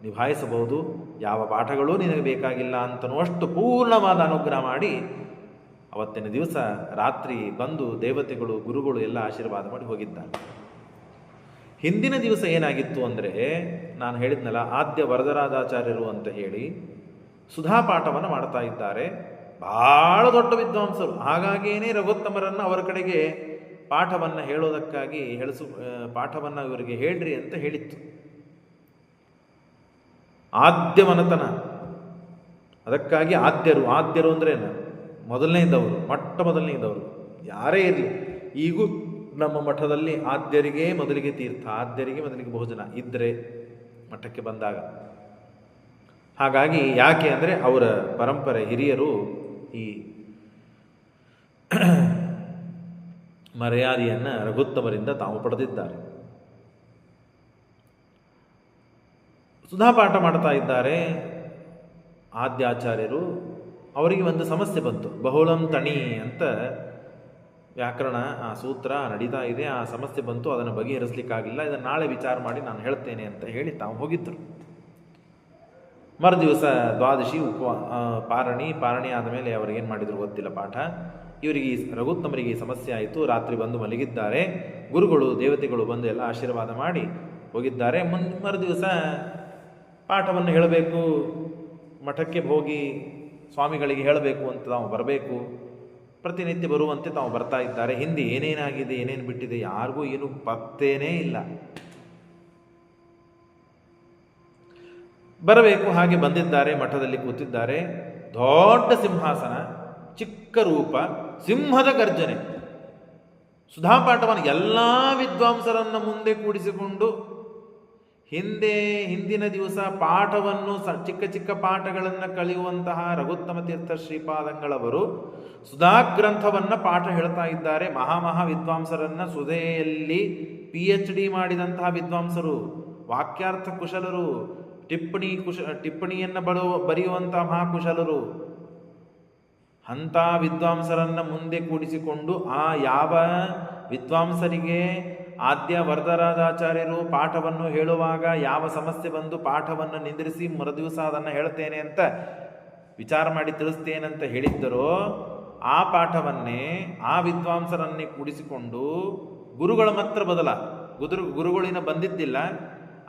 ನಿಭಾಯಿಸಬಹುದು, ಯಾವ ಪಾಠಗಳೂ ನಿನಗೆ ಬೇಕಾಗಿಲ್ಲ ಅಂತನ್ನುವಷ್ಟು ಪೂರ್ಣವಾದ ಅನುಗ್ರಹ ಮಾಡಿ ಅವತ್ತಿನ ದಿವಸ ರಾತ್ರಿ ಬಂದು ದೇವತೆಗಳು, ಗುರುಗಳು ಎಲ್ಲ ಆಶೀರ್ವಾದ ಮಾಡಿ ಹೋಗಿದ್ದಾರೆ. ಹಿಂದಿನ ದಿವಸ ಏನಾಗಿತ್ತು ಅಂದರೆ, ನಾನು ಹೇಳಿದ್ನಲ್ಲ, ಆದ್ಯ ವರದರಾಜಾಚಾರ್ಯರು ಅಂತ ಹೇಳಿ ಸುಧಾಪಾಠವನ್ನು ಮಾಡ್ತಾ ಇದ್ದಾರೆ. ಬಹಳ ದೊಡ್ಡ ವಿದ್ವಾಂಸರು. ಹಾಗಾಗಿಯೇ ರಘುತ್ತಮರನ್ನು ಅವರ ಕಡೆಗೆ ಪಾಠವನ್ನು ಹೇಳೋದಕ್ಕಾಗಿ ಪಾಠವನ್ನು ಇವರಿಗೆ ಹೇಳ್ರಿ ಅಂತ ಹೇಳಿತ್ತು. ಆದ್ಯ ಮನತನ, ಅದಕ್ಕಾಗಿ ಆದ್ಯರು ಅಂದರೆ ಮೊದಲನೇ ಇದ್ದವರು, ಮೊದಲನೇ ಇದ್ದವರು ಯಾರೇ ಇರಲಿ. ಈಗೂ ನಮ್ಮ ಮಠದಲ್ಲಿ ಆದ್ಯರಿಗೆ ಮೊದಲಿಗೆ ತೀರ್ಥ, ಆದ್ಯರಿಗೆ ಮೊದಲಿಗೆ ಭೋಜನ ಇದ್ದರೆ ಮಠಕ್ಕೆ ಬಂದಾಗ. ಹಾಗಾಗಿ ಯಾಕೆ ಅಂದರೆ ಅವರ ಪರಂಪರೆ ಹಿರಿಯರು ಈ ಮರ್ಯಾದೆಯನ್ನು ರಘುತ್ತಮರಿಂದ ತಾವು ಪಡೆದಿದ್ದಾರೆ. ಸುಧಾಪಾಠ ಮಾಡ್ತಾ ಇದ್ದಾರೆ ಆದ್ಯಾಚಾರ್ಯರು. ಅವರಿಗೆ ಒಂದು ಸಮಸ್ಯೆ ಬಂತು. ಬಹುಳಂ ತಣಿ ಅಂತ ವ್ಯಾಕರಣ ಆ ಸೂತ್ರ ನಡೀತಾ ಇದೆ. ಆ ಸಮಸ್ಯೆ ಬಂತು, ಅದನ್ನು ಬಗೆಹರಿಸಲಿಕ್ಕಾಗಲಿಲ್ಲ. ಇದನ್ನು ನಾಳೆ ವಿಚಾರ ಮಾಡಿ ನಾನು ಹೇಳ್ತೇನೆ ಅಂತ ಹೇಳಿ ತಾವು ಹೋಗಿದ್ದರು. ಮರುದಿವಸ ದ್ವಾದಶಿ ಪಾರಣಿ ಆದಮೇಲೆ ಅವರಿಗೇನು ಮಾಡಿದ್ರು ಗೊತ್ತಿಲ್ಲ ಪಾಠ. ಇವರಿಗೆ ರಘುತ್ತಮರಿಗೆ ಈ ಸಮಸ್ಯೆ ಆಯಿತು. ರಾತ್ರಿ ಬಂದು ಮಲಗಿದ್ದಾರೆ. ಗುರುಗಳು, ದೇವತೆಗಳು ಬಂದು ಎಲ್ಲ ಆಶೀರ್ವಾದ ಮಾಡಿ ಹೋಗಿದ್ದಾರೆ. ಮರುದಿವಸ ಪಾಠವನ್ನು ಹೇಳಬೇಕು, ಮಠಕ್ಕೆ ಹೋಗಿ ಸ್ವಾಮಿಗಳಿಗೆ ಹೇಳಬೇಕು ಅಂತ ತಾವು ಬರಬೇಕು. ಪ್ರತಿನಿತ್ಯ ಬರುವಂತೆ ತಾವು ಬರ್ತಾ ಇದ್ದಾರೆ. ಹಿಂದೆ ಏನೇನಾಗಿದೆ, ಏನೇನು ಬಿಟ್ಟಿದೆ, ಯಾರಿಗೂ ಏನು ಪತ್ತೇನೇ ಇಲ್ಲ. ಬರಬೇಕು. ಹಾಗೆ ಬಂದಿದ್ದಾರೆ, ಮಠದಲ್ಲಿ ಕೂತಿದ್ದಾರೆ. ದೊಡ್ಡ ಸಿಂಹಾಸನ, ಚಿಕ್ಕ ರೂಪ, ಸಿಂಹದ ಗರ್ಜನೆ. ಸುಧಾಪಾಠವನ್ನು ಎಲ್ಲ ವಿದ್ವಾಂಸರನ್ನು ಮುಂದೆ ಕೂಡಿಸಿಕೊಂಡು ಹಿಂದಿನ ದಿವಸ ಪಾಠವನ್ನು ಚಿಕ್ಕ ಚಿಕ್ಕ ಪಾಠಗಳನ್ನು ಕಲಿಯುವಂತಹ ರಘುತ್ತಮ ತೀರ್ಥ ಶ್ರೀಪಾದಂಗಳವರು ಸುಧಾಗ್ರಂಥವನ್ನು ಪಾಠ ಹೇಳ್ತಾ ಇದ್ದಾರೆ. ಮಹಾ ವಿದ್ವಾಂಸರನ್ನು, ಸುಧೆಯಲ್ಲಿ PhD ಮಾಡಿದಂತಹ ವಿದ್ವಾಂಸರು, ವಾಕ್ಯಾರ್ಥ ಕುಶಲರು, ಟಿಪ್ಪಣಿಯನ್ನು ಬರೆಯುವಂತಹ ಮಹಾಕುಶಲರು, ಅಂಥ ವಿದ್ವಾಂಸರನ್ನು ಮುಂದೆ ಕೂಡಿಸಿಕೊಂಡು ಯಾವ ವಿದ್ವಾಂಸರಿಗೆ ಆದ್ಯ ವರದರಾಜಾಚಾರ್ಯರು ಪಾಠವನ್ನು ಹೇಳುವಾಗ ಯಾವ ಸಮಸ್ಯೆ ಬಂದು ಪಾಠವನ್ನು ನಿಂದ್ರಿಸಿ ಮರುದಿವಸ ಅದನ್ನು ಹೇಳ್ತೇನೆ ಅಂತ ವಿಚಾರ ಮಾಡಿ ತಿಳಿಸ್ತೇನಂತ ಹೇಳಿದ್ದರೋ ಆ ಪಾಠವನ್ನೇ ಆ ವಿದ್ವಾಂಸರನ್ನೇ ಕೂಡಿಸಿಕೊಂಡು ಗುರುಗಳ ಮಾತ್ರ ಗುರುಗಳಿನ ಬಂದಿದ್ದಿಲ್ಲ,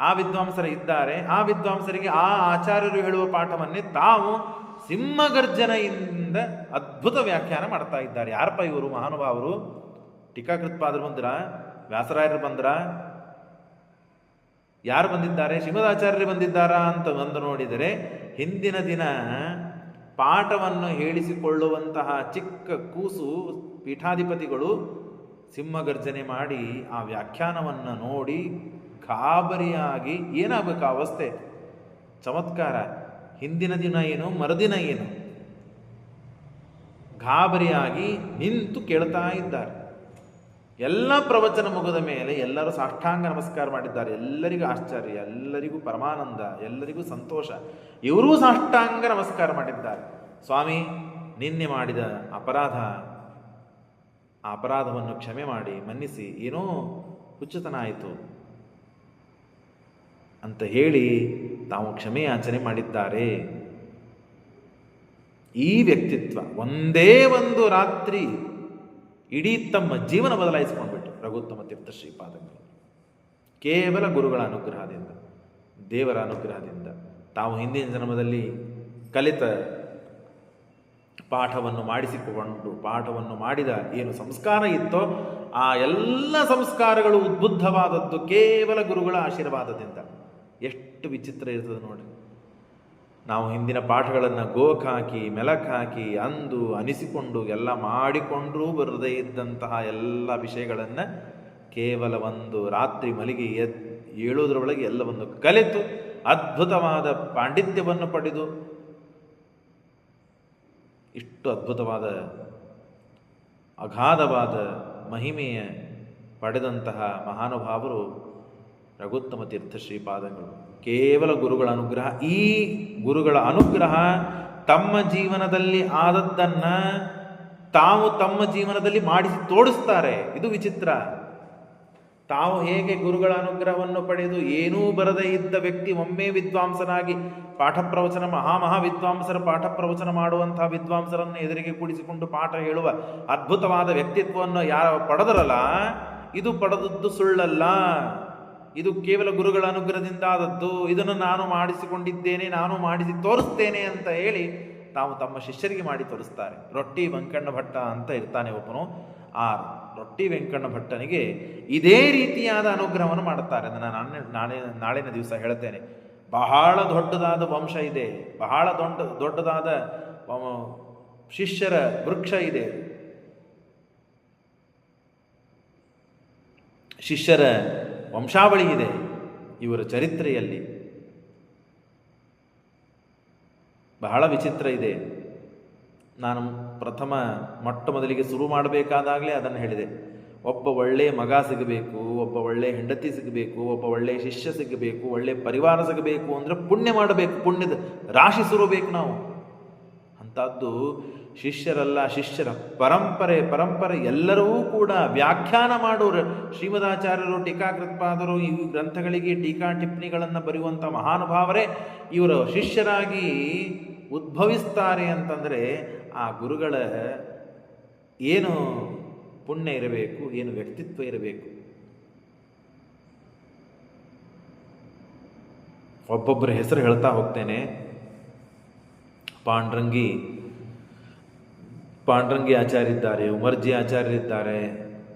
ಆ ವಿದ್ವಾಂಸರು ಇದ್ದಾರೆ. ಆ ವಿದ್ವಾಂಸರಿಗೆ ಆ ಆಚಾರ್ಯರು ಹೇಳುವ ಪಾಠವನ್ನೇ ತಾವು ಸಿಂಹಗರ್ಜನೆಯಿಂದ ಅದ್ಭುತ ವ್ಯಾಖ್ಯಾನ ಮಾಡ್ತಾ ಇದ್ದಾರೆ. ಯಾರಪ್ಪ ಇವರು ಮಹಾನುಭಾವರು? ಟೀಕಾಕೃತ್ಪಾದರು ಬಂದ್ರ, ವ್ಯಾಸರಾಯರು ಬಂದ್ರ, ಯಾರು ಬಂದಿದ್ದಾರೆ? ಶ್ರೀಮದಾಚಾರ್ಯರು ಬಂದಿದ್ದಾರಾ ಅಂತ ಬಂದು ನೋಡಿದರೆ ಹಿಂದಿನ ದಿನ ಪಾಠವನ್ನು ಹೇಳಿಸಿಕೊಳ್ಳುವಂತಹ ಚಿಕ್ಕ ಕೂಸು ಪೀಠಾಧಿಪತಿಗಳು ಸಿಂಹಗರ್ಜನೆ ಮಾಡಿ ಆ ವ್ಯಾಖ್ಯಾನವನ್ನು ನೋಡಿ ಗಾಬರಿಯಾಗಿ ಏನಾಗಬೇಕು ಅವಸ್ಥೆ. ಚಮತ್ಕಾರ. ಹಿಂದಿನ ದಿನ ಏನು, ಮರುದಿನ ಏನು, ಗಾಬರಿಯಾಗಿ ನಿಂತು ಕೇಳ್ತಾ ಇದ್ದಾರೆ. ಎಲ್ಲ ಪ್ರವಚನ ಮುಗಿದ ಮೇಲೆ ಎಲ್ಲರೂ ಸಾಷ್ಟಾಂಗ ನಮಸ್ಕಾರ ಮಾಡಿದ್ದಾರೆ. ಎಲ್ಲರಿಗೂ ಆಶ್ಚರ್ಯ, ಎಲ್ಲರಿಗೂ ಪರಮಾನಂದ, ಎಲ್ಲರಿಗೂ ಸಂತೋಷ. ಇವರೂ ಸಾಷ್ಟಾಂಗ ನಮಸ್ಕಾರ ಮಾಡಿದ್ದಾರೆ. ಸ್ವಾಮಿ, ನಿನ್ನೆ ಮಾಡಿದ ಆ ಅಪರಾಧವನ್ನು ಕ್ಷಮೆ ಮಾಡಿ ಮನ್ನಿಸಿ, ಏನೋ ಹುಚ್ಚುತನ ಆಯಿತು ಅಂತ ಹೇಳಿ ತಾವು ಕ್ಷಮೆ ಯಾಚನೆ ಮಾಡಿದ್ದಾರೆ. ಈ ವ್ಯಕ್ತಿತ್ವ ಒಂದೇ ಒಂದು ರಾತ್ರಿ ಇಡೀ ತಮ್ಮ ಜೀವನ ಬದಲಾಯಿಸಿಕೊಂಡ್ಬಿಟ್ಟು ರಘುತ್ತಮ ತೀರ್ಥ ಶ್ರೀಪಾದಂಗಳು ಕೇವಲ ಗುರುಗಳ ಅನುಗ್ರಹದಿಂದ, ದೇವರ ಅನುಗ್ರಹದಿಂದ, ತಾವು ಹಿಂದಿನ ಜನ್ಮದಲ್ಲಿ ಕಲಿತ ಪಾಠವನ್ನು ಮಾಡಿದ ಏನು ಸಂಸ್ಕಾರ ಇತ್ತೋ ಆ ಎಲ್ಲ ಸಂಸ್ಕಾರಗಳು ಉದ್ಬುದ್ಧವಾದದ್ದು ಕೇವಲ ಗುರುಗಳ ಆಶೀರ್ವಾದದಿಂದ. ಎಷ್ಟು ವಿಚಿತ್ರ ಇರ್ತದೆ ನೋಡಿ. ನಾವು ಹಿಂದಿನ ಪಾಠಗಳನ್ನು ಗೋಕಾಕಿ ಮೆಲಕಾಕಿ ಅಂದು ಅನಿಸಿಕೊಂಡು ಎಲ್ಲ ಮಾಡಿಕೊಂಡರೂ ಬರದೇ ಇದ್ದಂತಹ ಎಲ್ಲ ವಿಷಯಗಳನ್ನು ಕೇವಲ ಒಂದು ರಾತ್ರಿ ಮಲಗಿ ಏಳೋದ್ರೊಳಗೆ ಎಲ್ಲವನ್ನು ಕಲಿತು ಅದ್ಭುತವಾದ ಪಾಂಡಿತ್ಯವನ್ನು ಪಡೆದು ಇಷ್ಟು ಅದ್ಭುತವಾದ ಅಗಾಧವಾದ ಮಹಿಮೆಯ ಪಡೆದಂತಹ ಮಹಾನುಭಾವರು ರಘುತ್ತಮ ತೀರ್ಥ ಶ್ರೀಪಾದಂಗಳು. ಕೇವಲ ಗುರುಗಳ ಅನುಗ್ರಹ. ಈ ಗುರುಗಳ ಅನುಗ್ರಹ ತಮ್ಮ ಜೀವನದಲ್ಲಿ ಆದದ್ದನ್ನು ತಾವು ತಮ್ಮ ಜೀವನದಲ್ಲಿ ಮಾಡಿಸಿ ತೋಡಿಸ್ತಾರೆ. ಇದು ವಿಚಿತ್ರ. ತಾವು ಹೇಗೆ ಗುರುಗಳ ಅನುಗ್ರಹವನ್ನು ಪಡೆದು ಏನೂ ಬರದೇ ಇದ್ದ ವ್ಯಕ್ತಿ ಒಮ್ಮೆ ವಿದ್ವಾಂಸನಾಗಿ ಪಾಠ ಪ್ರವಚನ ಮಹಾ ವಿದ್ವಾಂಸರ ಪಾಠ ಪ್ರವಚನ ಮಾಡುವಂತಹ ವಿದ್ವಾಂಸರನ್ನು ಎದುರಿಗೆ ಕೂಡಿಸಿಕೊಂಡು ಪಾಠ ಹೇಳುವ ಅದ್ಭುತವಾದ ವ್ಯಕ್ತಿತ್ವವನ್ನು ಯಾರು ಪಡೆದರಲ್ಲ, ಇದು ಪಡೆದದ್ದು ಸುಳ್ಳಲ್ಲ, ಇದು ಕೇವಲ ಗುರುಗಳ ಅನುಗ್ರಹದಿಂದ ಆದದ್ದು, ಇದನ್ನು ನಾನು ಮಾಡಿಸಿಕೊಂಡಿದ್ದೇನೆ, ನಾನು ಮಾಡಿಸಿ ತೋರಿಸ್ತೇನೆ ಅಂತ ಹೇಳಿ ತಾವು ತಮ್ಮ ಶಿಷ್ಯರಿಗೆ ಮಾಡಿ ತೋರಿಸ್ತಾರೆ. ರೊಟ್ಟಿ ವೆಂಕಣ್ಣ ಭಟ್ಟ ಅಂತ ಇರ್ತಾನೆ ಒಬ್ಬನು. ಆ ರೊಟ್ಟಿ ವೆಂಕಣ್ಣ ಭಟ್ಟನಿಗೆ ಇದೇ ರೀತಿಯಾದ ಅನುಗ್ರಹವನ್ನು ಮಾಡುತ್ತಾರೆ. ನಾನು ನಾಳಿನ ದಿವಸ ಹೇಳ್ತೇನೆ. ಬಹಳ ದೊಡ್ಡದಾದ ವಂಶ ಇದೆ, ಬಹಳ ದೊಡ್ಡದಾದ ಶಿಷ್ಯರ ವೃಕ್ಷ ಇದೆ, ಶಿಷ್ಯರ ವಂಶಾವಳಿ ಇದೆ ಇವರ ಚರಿತ್ರೆಯಲ್ಲಿ. ಬಹಳ ವಿಚಿತ್ರ ಇದೆ. ನಾನು ಮೊಟ್ಟ ಮೊದಲಿಗೆ ಶುರು ಮಾಡಬೇಕಾದಾಗಲೇ ಅದನ್ನು ಹೇಳಿದೆ. ಒಬ್ಬ ಒಳ್ಳೆಯ ಮಗ ಸಿಗಬೇಕು, ಒಬ್ಬ ಒಳ್ಳೆಯ ಹೆಂಡತಿ ಸಿಗಬೇಕು, ಒಬ್ಬ ಒಳ್ಳೆಯ ಶಿಷ್ಯ ಸಿಗಬೇಕು, ಒಳ್ಳೆಯ ಪರಿವಾರ ಸಿಗಬೇಕು ಅಂದರೆ ಪುಣ್ಯ ಮಾಡಬೇಕು, ಪುಣ್ಯದ ರಾಶಿ ಸುರಬೇಕು ನಾವು. ಅಂಥದ್ದು ಶಿಷ್ಯರಲ್ಲ, ಶಿಷ್ಯರ ಪರಂಪರೆ ಎಲ್ಲರೂ ಕೂಡ ವ್ಯಾಖ್ಯಾನ ಮಾಡೋರು ಶ್ರೀಮದಾಚಾರ್ಯರು, ಟೀಕಾಕೃತ್ಪಾದರು, ಈ ಗ್ರಂಥಗಳಿಗೆ ಟೀಕಾ ಟಿಪ್ಪಣಿಗಳನ್ನು ಬರೆಯುವಂಥ ಮಹಾನುಭಾವರೇ ಇವರ ಶಿಷ್ಯರಾಗಿ ಉದ್ಭವಿಸ್ತಾರೆ ಅಂತಂದರೆ ಆ ಗುರುಗಳ ಏನು ಪುಣ್ಯ ಇರಬೇಕು, ಏನು ವ್ಯಕ್ತಿತ್ವ ಇರಬೇಕು. ಒಬ್ಬೊಬ್ಬರ ಹೆಸರು ಹೇಳ್ತಾ ಹೋಗ್ತೇನೆ. ಪಾಂಡ್ರಂಗಿ ಆಚಾರ್ಯರಿದ್ದಾರೆ, ಉಮರ್ಜಿ ಆಚಾರ್ಯರಿದ್ದಾರೆ,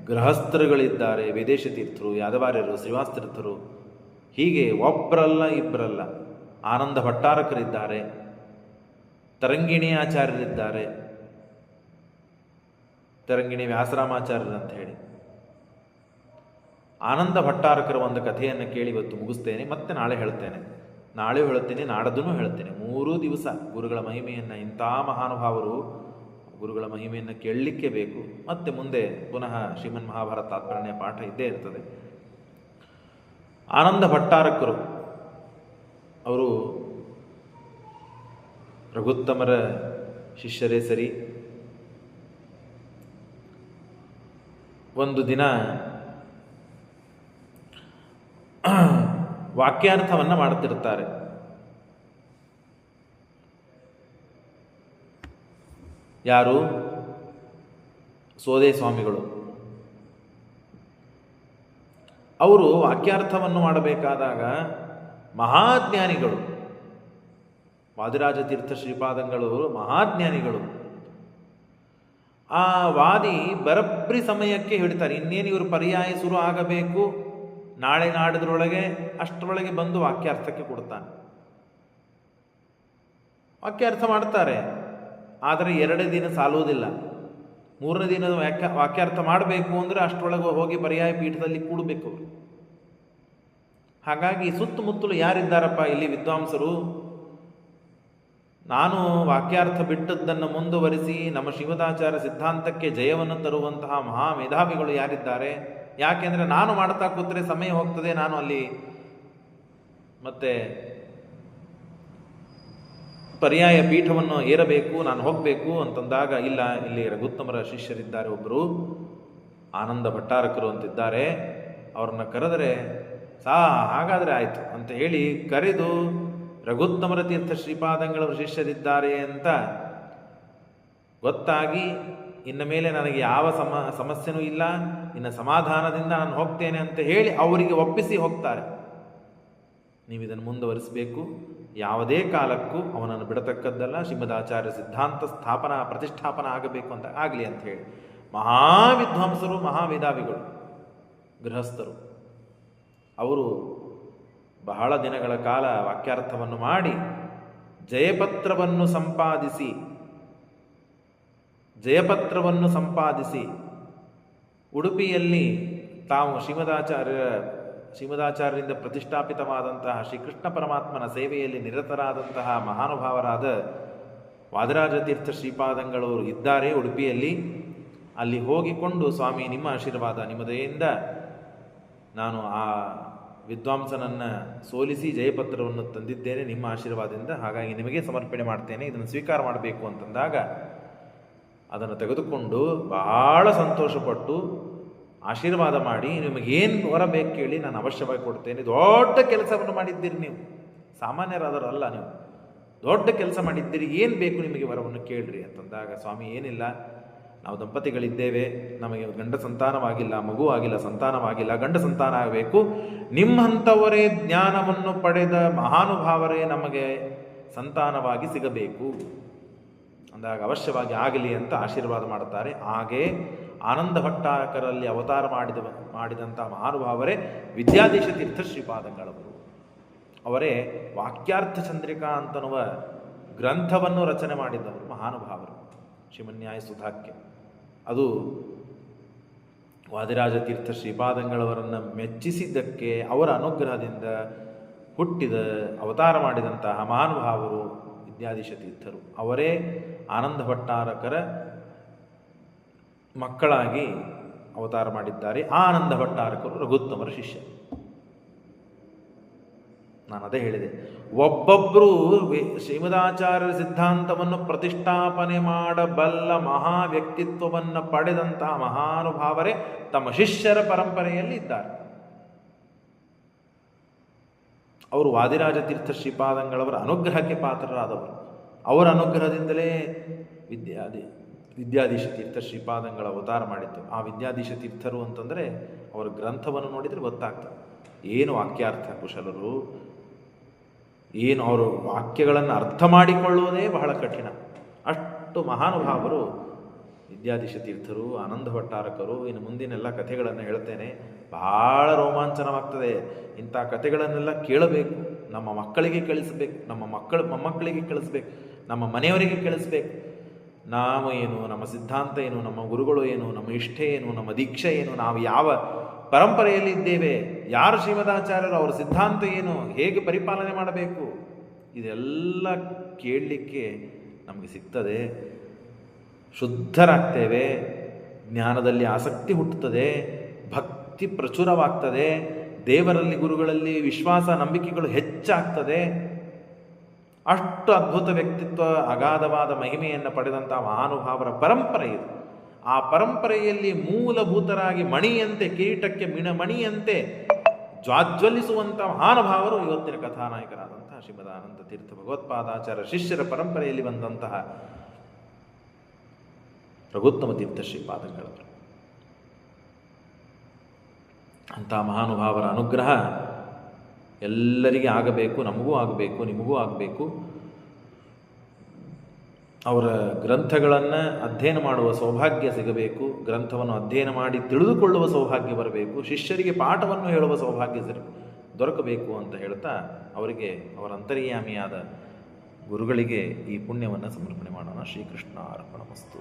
ಗೃಹಸ್ಥರುಗಳಿದ್ದಾರೆ, ವಿದೇಶ ತೀರ್ಥರು, ಯಾದವಾರ್ಯರು, ಶ್ರೀವಾಸ ತೀರ್ಥರು, ಹೀಗೆ ಒಬ್ಬರಲ್ಲ ಇಬ್ಬರಲ್ಲ. ಆನಂದ ಭಟ್ಟಾರಕರಿದ್ದಾರೆ, ತರಂಗಿಣಿ ಆಚಾರ್ಯರಿದ್ದಾರೆ, ತರಂಗಿಣಿ ವ್ಯಾಸರಾಮಾಚಾರ್ಯರು ಅಂತ ಹೇಳಿ. ಆನಂದ ಭಟ್ಟಾರಕರ ಒಂದು ಕಥೆಯನ್ನು ಕೇಳಿ ಇವತ್ತು ಮುಗಿಸ್ತೇನೆ, ಮತ್ತೆ ನಾಳೆ ಹೇಳ್ತೇನೆ. ನಾಳೆ ಹೇಳ್ತೇನೆ, ನಾಡದೂ ಹೇಳ್ತೇನೆ. 3 ದಿವಸ ಗುರುಗಳ ಮಹಿಮೆಯನ್ನು, ಇಂಥ ಮಹಾನುಭಾವರು ಗುರುಗಳ ಮಹಿಮೆಯನ್ನು ಕೇಳಲಿಕ್ಕೆ ಬೇಕು. ಮತ್ತೆ ಮುಂದೆ ಪುನಃ ಶ್ರೀಮನ್ ಮಹಾಭಾರತ ತಾತ್ಪರ್ಯ ಪಾಠ ಇದ್ದೇ ಇರ್ತದೆ. ಆನಂದ ಭಟ್ಟಾರಕರು ಅವರು ರಘುತ್ತಮರ ಶಿಷ್ಯರೇ ಸರಿ. ಒಂದು ದಿನ ವಾಕ್ಯಾರ್ಥವನ್ನು ಮಾಡುತ್ತಿರುತ್ತಾರೆ. ಯಾರು? ಸೋದೆ ಸ್ವಾಮಿಗಳು. ಅವರು ವಾಕ್ಯಾರ್ಥವನ್ನು ಮಾಡಬೇಕಾದಾಗ ಮಹಾಜ್ಞಾನಿಗಳು, ವಾದಿರಾಜ ತೀರ್ಥ ಶ್ರೀಪಾದಂಗಳು ಮಹಾಜ್ಞಾನಿಗಳು. ಆ ವಾದಿ ಬರಬ್ರಿ ಸಮಯಕ್ಕೆ ಹೇಳ್ತಾರೆ, ಇನ್ನೇನು ಇವರು ಪರ್ಯಾಯ ಶುರು ಆಗಬೇಕು, ನಾಳೆ ನಾಡಿದ್ರೊಳಗೆ ಅಷ್ಟರೊಳಗೆ ಬಂದು ವಾಕ್ಯಾರ್ಥಕ್ಕೆ ಕೊಡ್ತಾನೆ. ವಾಕ್ಯಾರ್ಥ ಮಾಡ್ತಾರೆ. ಆದರೆ 2 ದಿನ ಸಾಲುವುದಿಲ್ಲ. 3ನೇ ದಿನದ ವಾಕ್ಯಾರ್ಥ ಮಾಡಬೇಕು ಅಂದರೆ ಅಷ್ಟರೊಳಗೆ ಹೋಗಿ ಪರ್ಯಾಯ ಪೀಠದಲ್ಲಿ ಕೂಡಬೇಕು ಅವರು. ಹಾಗಾಗಿ ಸುತ್ತಮುತ್ತಲು ಯಾರಿದ್ದಾರಪ್ಪ ಇಲ್ಲಿ ವಿದ್ವಾಂಸರು, ನಾನು ವಾಕ್ಯಾರ್ಥ ಬಿಟ್ಟದ್ದನ್ನು ಮುಂದುವರಿಸಿ ನಮ್ಮ ಶ್ರೀಮದಾಚಾರ್ಯ ಸಿದ್ಧಾಂತಕ್ಕೆ ಜಯವನ್ನು ತರುವಂತಹ ಮಹಾ ಮೇಧಾವಿಗಳು ಯಾರಿದ್ದಾರೆ? ಯಾಕೆಂದರೆ ನಾನು ಮಾಡ್ತಾ ಕೂತ್ರೆ ಸಮಯ ಹೋಗ್ತದೆ, ನಾನು ಅಲ್ಲಿ ಮತ್ತೆ ಪರ್ಯಾಯ ಪೀಠವನ್ನು ಏರಬೇಕು, ನಾನು ಹೋಗಬೇಕು ಅಂತಂದಾಗ, ಇಲ್ಲ, ಇಲ್ಲಿ ರಘುತ್ತಮರ ಶಿಷ್ಯರಿದ್ದಾರೆ, ಒಬ್ಬರು ಆನಂದ ಭಟ್ಟಾರಕರು ಅಂತಿದ್ದಾರೆ, ಅವ್ರನ್ನ ಕರೆದರೆ ಹಾಗಾದರೆ ಆಯಿತು ಅಂತ ಹೇಳಿ ಕರೆದು ರಘುತ್ತಮರ ತೀರ್ಥ ಶ್ರೀಪಾದಂಗಳವರು ಶಿಷ್ಯರಿದ್ದಾರೆ ಅಂತ ಗೊತ್ತಾಗಿ ಇನ್ನು ಮೇಲೆ ನನಗೆ ಯಾವ ಸಮಸ್ಯೆನೂ ಇಲ್ಲ, ಇನ್ನು ಸಮಾಧಾನದಿಂದ ನಾನು ಹೋಗ್ತೇನೆ ಅಂತ ಹೇಳಿ ಅವರಿಗೆ ಒಪ್ಪಿಸಿ ಹೋಗ್ತಾರೆ. ನೀವು ಇದನ್ನು ಮುಂದುವರಿಸಬೇಕು, ಯಾವುದೇ ಕಾಲಕ್ಕೂ ಅವನನ್ನು ಬಿಡತಕ್ಕದ್ದಲ್ಲ. ಶ್ರೀಮದಾಚಾರ್ಯ ಸಿದ್ಧಾಂತ ಪ್ರತಿಷ್ಠಾಪನ ಆಗಬೇಕು ಅಂತ ಆಗಲಿ ಅಂತ ಹೇಳಿ ಮಹಾವಿದ್ವಾಂಸರು, ಮಹಾಮೇಧಾವಿಗಳು, ಗೃಹಸ್ಥರು ಅವರು ಬಹಳ ದಿನಗಳ ಕಾಲ ವಾಕ್ಯಾರ್ಥವನ್ನು ಮಾಡಿ ಜಯಪತ್ರವನ್ನು ಸಂಪಾದಿಸಿ ಉಡುಪಿಯಲ್ಲಿ ತಾವು ಶ್ರೀಮದಾಚಾರ್ಯರಿಂದ ಪ್ರತಿಷ್ಠಾಪಿತವಾದಂತಹ ಶ್ರೀಕೃಷ್ಣ ಪರಮಾತ್ಮನ ಸೇವೆಯಲ್ಲಿ ನಿರತರಾದಂತಹ ಮಹಾನುಭಾವರಾದ ವಾದಿರಾಜತೀರ್ಥ ಶ್ರೀಪಾದಂಗಳವರು ಇದ್ದಾರೆ ಉಡುಪಿಯಲ್ಲಿ. ಅಲ್ಲಿ ಹೋಗಿಕೊಂಡು, ಸ್ವಾಮಿ ನಿಮ್ಮ ಆಶೀರ್ವಾದ, ನಿಮ್ಮ ದಯೆಯಿಂದ ನಾನು ಆ ವಿದ್ವಾಂಸನನ್ನು ಸೋಲಿಸಿ ಜಯಪತ್ರವನ್ನು ತಂದಿದ್ದೇನೆ ನಿಮ್ಮ ಆಶೀರ್ವಾದದಿಂದ, ಹಾಗಾಗಿ ನಿಮಗೆ ಸಮರ್ಪಣೆ ಮಾಡ್ತೇನೆ, ಇದನ್ನು ಸ್ವೀಕಾರ ಮಾಡಬೇಕು ಅಂತಂದಾಗ ಅದನ್ನು ತೆಗೆದುಕೊಂಡು ಬಹಳ ಸಂತೋಷಪಟ್ಟು ಆಶೀರ್ವಾದ ಮಾಡಿ, ನಿಮಗೇನು ವರ ಬೇಕು ಕೇಳಿ ನಾನು ಅವಶ್ಯವಾಗಿ ಕೊಡ್ತೇನೆ. ದೊಡ್ಡ ಕೆಲಸವನ್ನು ಮಾಡಿದ್ದೀರಿ ನೀವು, ಸಾಮಾನ್ಯರಾದರಲ್ಲ, ನೀವು ದೊಡ್ಡ ಕೆಲಸ ಮಾಡಿದ್ದೀರಿ, ಏನು ಬೇಕು ನಿಮಗೆ ವರವನ್ನು ಕೇಳ್ರಿ ಅಂತಂದಾಗ, ಸ್ವಾಮಿ ಏನಿಲ್ಲ, ನಾವು ದಂಪತಿಗಳಿದ್ದೇವೆ, ನಮಗೆ ಗಂಡ ಸಂತಾನವಾಗಿಲ್ಲ, ಮಗು ಆಗಿಲ್ಲ, ಸಂತಾನವಾಗಿಲ್ಲ, ಗಂಡ ಸಂತಾನ ಆಗಬೇಕು, ನಿಮ್ಮಂಥವರೇ ಜ್ಞಾನವನ್ನು ಪಡೆದ ಮಹಾನುಭಾವರೇ ನಮಗೆ ಸಂತಾನವಾಗಿ ಸಿಗಬೇಕು ಅಂದಾಗ ಅವಶ್ಯವಾಗಿ ಆಗಲಿ ಅಂತ ಆಶೀರ್ವಾದ ಮಾಡುತ್ತಾರೆ. ಹಾಗೇ ಆನಂದ ಭಟ್ಟಾರಕರಲ್ಲಿ ಅವತಾರ ಮಾಡಿದಂಥ ಮಹಾನುಭಾವರೇ ವಿದ್ಯಾಧೀಶ ತೀರ್ಥ ಶ್ರೀಪಾದಂಗಳವರು. ಅವರೇ ವಾಕ್ಯಾರ್ಥ ಚಂದ್ರಿಕಾ ಅಂತನ್ನುವ ಗ್ರಂಥವನ್ನು ರಚನೆ ಮಾಡಿದ್ದವರು ಮಹಾನುಭಾವರು. ಶ್ರೀಮನ್ಯಾಯ ಸುಧಾಕ್ಕೆ ಅದು ವಾದಿರಾಜ ತೀರ್ಥ ಶ್ರೀಪಾದಂಗಳವರನ್ನು ಮೆಚ್ಚಿಸಿದ್ದಕ್ಕೆ ಅವರ ಅನುಗ್ರಹದಿಂದ ಹುಟ್ಟಿದ ಅವತಾರ ಮಾಡಿದಂತಹ ಮಹಾನುಭಾವರು ವಿದ್ಯಾಧೀಶ ತೀರ್ಥರು. ಅವರೇ ಆನಂದ ಭಟ್ಟಾರಕರ ಮಕ್ಕಳಾಗಿ ಅವತಾರ ಮಾಡಿದ್ದಾರೆ. ಆ ಆನಂದ ಭಟ್ಟಾರಕರು ರಘುತ್ತಮರ ಶಿಷ್ಯ. ನಾನು ಅದೇ ಹೇಳಿದೆ, ಒಬ್ಬೊಬ್ಬರು ಶ್ರೀಮದಾಚಾರ್ಯರ ಸಿದ್ಧಾಂತವನ್ನು ಪ್ರತಿಷ್ಠಾಪನೆ ಮಾಡಬಲ್ಲ ಮಹಾ ವ್ಯಕ್ತಿತ್ವವನ್ನು ಪಡೆದಂತಹ ಮಹಾನುಭಾವರೇ ತಮ್ಮ ಶಿಷ್ಯರ ಪರಂಪರೆಯಲ್ಲಿ ಇದ್ದಾರೆ. ಅವರು ವಾದಿರಾಜ ತೀರ್ಥ ಶ್ರೀಪಾದಂಗಳವರ ಅನುಗ್ರಹಕ್ಕೆ ಪಾತ್ರರಾದವರು. ಅವರ ಅನುಗ್ರಹದಿಂದಲೇ ವಿದ್ಯಾಧೀಶ ತೀರ್ಥ ಶ್ರೀಪಾದಂಗಳ ಅವತಾರ ಮಾಡಿದ್ದು. ಆ ವಿದ್ಯಾಧೀಶ ತೀರ್ಥರು ಅಂತಂದರೆ ಅವರ ಗ್ರಂಥವನ್ನು ನೋಡಿದರೆ ಗೊತ್ತಾಗ್ತದೆ ಏನು ವಾಕ್ಯಾರ್ಥ ಕುಶಲರು, ಏನು ಅವರು ವಾಕ್ಯಗಳನ್ನು ಅರ್ಥ ಮಾಡಿಕೊಳ್ಳುವುದೇ ಬಹಳ ಕಠಿಣ. ಅಷ್ಟು ಮಹಾನುಭಾವರು ವಿದ್ಯಾಧೀಶ ತೀರ್ಥರು, ಆನಂದ ಭಟ್ಟಾರಕರು. ಇನ್ನು ಮುಂದಿನೆಲ್ಲ ಕಥೆಗಳನ್ನು ಹೇಳ್ತೇನೆ, ಬಹಳ ರೋಮಾಂಚನವಾಗ್ತದೆ. ಇಂಥ ಕಥೆಗಳನ್ನೆಲ್ಲ ಕೇಳಬೇಕು, ನಮ್ಮ ಮಕ್ಕಳಿಗೆ ಕಳಿಸಬೇಕು, ನಮ್ಮ ಮೊಮ್ಮಕ್ಕಳಿಗೆ ಕಳಿಸ್ಬೇಕು, ನಮ್ಮ ಮನೆಯವರಿಗೆ ಕಳಿಸ್ಬೇಕು. ನಾವು ಏನು, ನಮ್ಮ ಸಿದ್ಧಾಂತ ಏನು, ನಮ್ಮ ಗುರುಗಳು ಏನು, ನಮ್ಮ ಇಷ್ಟೆ ಏನು, ನಮ್ಮ ದೀಕ್ಷೆ ಏನು, ನಾವು ಯಾವ ಪರಂಪರೆಯಲ್ಲಿ ಇದ್ದೇವೆ, ಯಾರು ಶ್ರೀಮದಾಚಾರ್ಯರು, ಅವರ ಸಿದ್ಧಾಂತ ಏನು, ಹೇಗೆ ಪರಿಪಾಲನೆ ಮಾಡಬೇಕು, ಇದೆಲ್ಲ ಕೇಳಲಿಕ್ಕೆ ನಮಗೆ ಸಿಗ್ತದೆ. ಶುದ್ಧರಾಗ್ತೇವೆ, ಜ್ಞಾನದಲ್ಲಿ ಆಸಕ್ತಿ ಹುಟ್ಟುತ್ತದೆ, ಭಕ್ತಿ ಪ್ರಚುರವಾಗ್ತದೆ, ದೇವರಲ್ಲಿ ಗುರುಗಳಲ್ಲಿ ವಿಶ್ವಾಸ ನಂಬಿಕೆಗಳು ಹೆಚ್ಚಾಗ್ತದೆ. ಅಷ್ಟು ಅದ್ಭುತ ವ್ಯಕ್ತಿತ್ವ, ಅಗಾಧವಾದ ಮಹಿಮೆಯನ್ನು ಪಡೆದಂಥ ಮಹಾನುಭಾವರ ಪರಂಪರೆ ಇದು. ಆ ಪರಂಪರೆಯಲ್ಲಿ ಮೂಲಭೂತರಾಗಿ ಮಣಿಯಂತೆ, ಕಿರೀಟಕ್ಕೆ ಮಣಿಯಂತೆ ಜ್ವಾಜ್ವಲಿಸುವಂಥ ಮಹಾನುಭಾವರು ಇವತ್ತಿನ ಕಥಾನಾಯಕರಾದಂತಹ ಶ್ರೀಮದಾನಂದ ತೀರ್ಥ ಭಗವತ್ಪಾದಾಚಾರ್ಯ ಶಿಷ್ಯರ ಪರಂಪರೆಯಲ್ಲಿ ಬಂದಂತಹ ರಘುತ್ತಮ ತೀರ್ಥ ಶ್ರೀಪಾದಂಗಳವರು. ಅಂಥ ಮಹಾನುಭಾವರ ಅನುಗ್ರಹ ಎಲ್ಲರಿಗೆ ಆಗಬೇಕು, ನಮಗೂ ಆಗಬೇಕು, ನಿಮಗೂ ಆಗಬೇಕು. ಅವರ ಗ್ರಂಥಗಳನ್ನು ಅಧ್ಯಯನ ಮಾಡುವ ಸೌಭಾಗ್ಯ ಸಿಗಬೇಕು, ಗ್ರಂಥವನ್ನು ಅಧ್ಯಯನ ಮಾಡಿ ತಿಳಿದುಕೊಳ್ಳುವ ಸೌಭಾಗ್ಯ ಬರಬೇಕು, ಶಿಷ್ಯರಿಗೆ ಪಾಠವನ್ನು ಹೇಳುವ ಸೌಭಾಗ್ಯ ದೊರಕಬೇಕು ಅಂತ ಹೇಳ್ತಾ ಅವರಿಗೆ, ಅವರ ಅಂತರ್ಯಾಮಿಯಾದ ಗುರುಗಳಿಗೆ ಈ ಪುಣ್ಯವನ್ನು ಸಮರ್ಪಣೆ ಮಾಡೋಣ. ಶ್ರೀಕೃಷ್ಣ ಅರ್ಪಣಮಸ್ತು.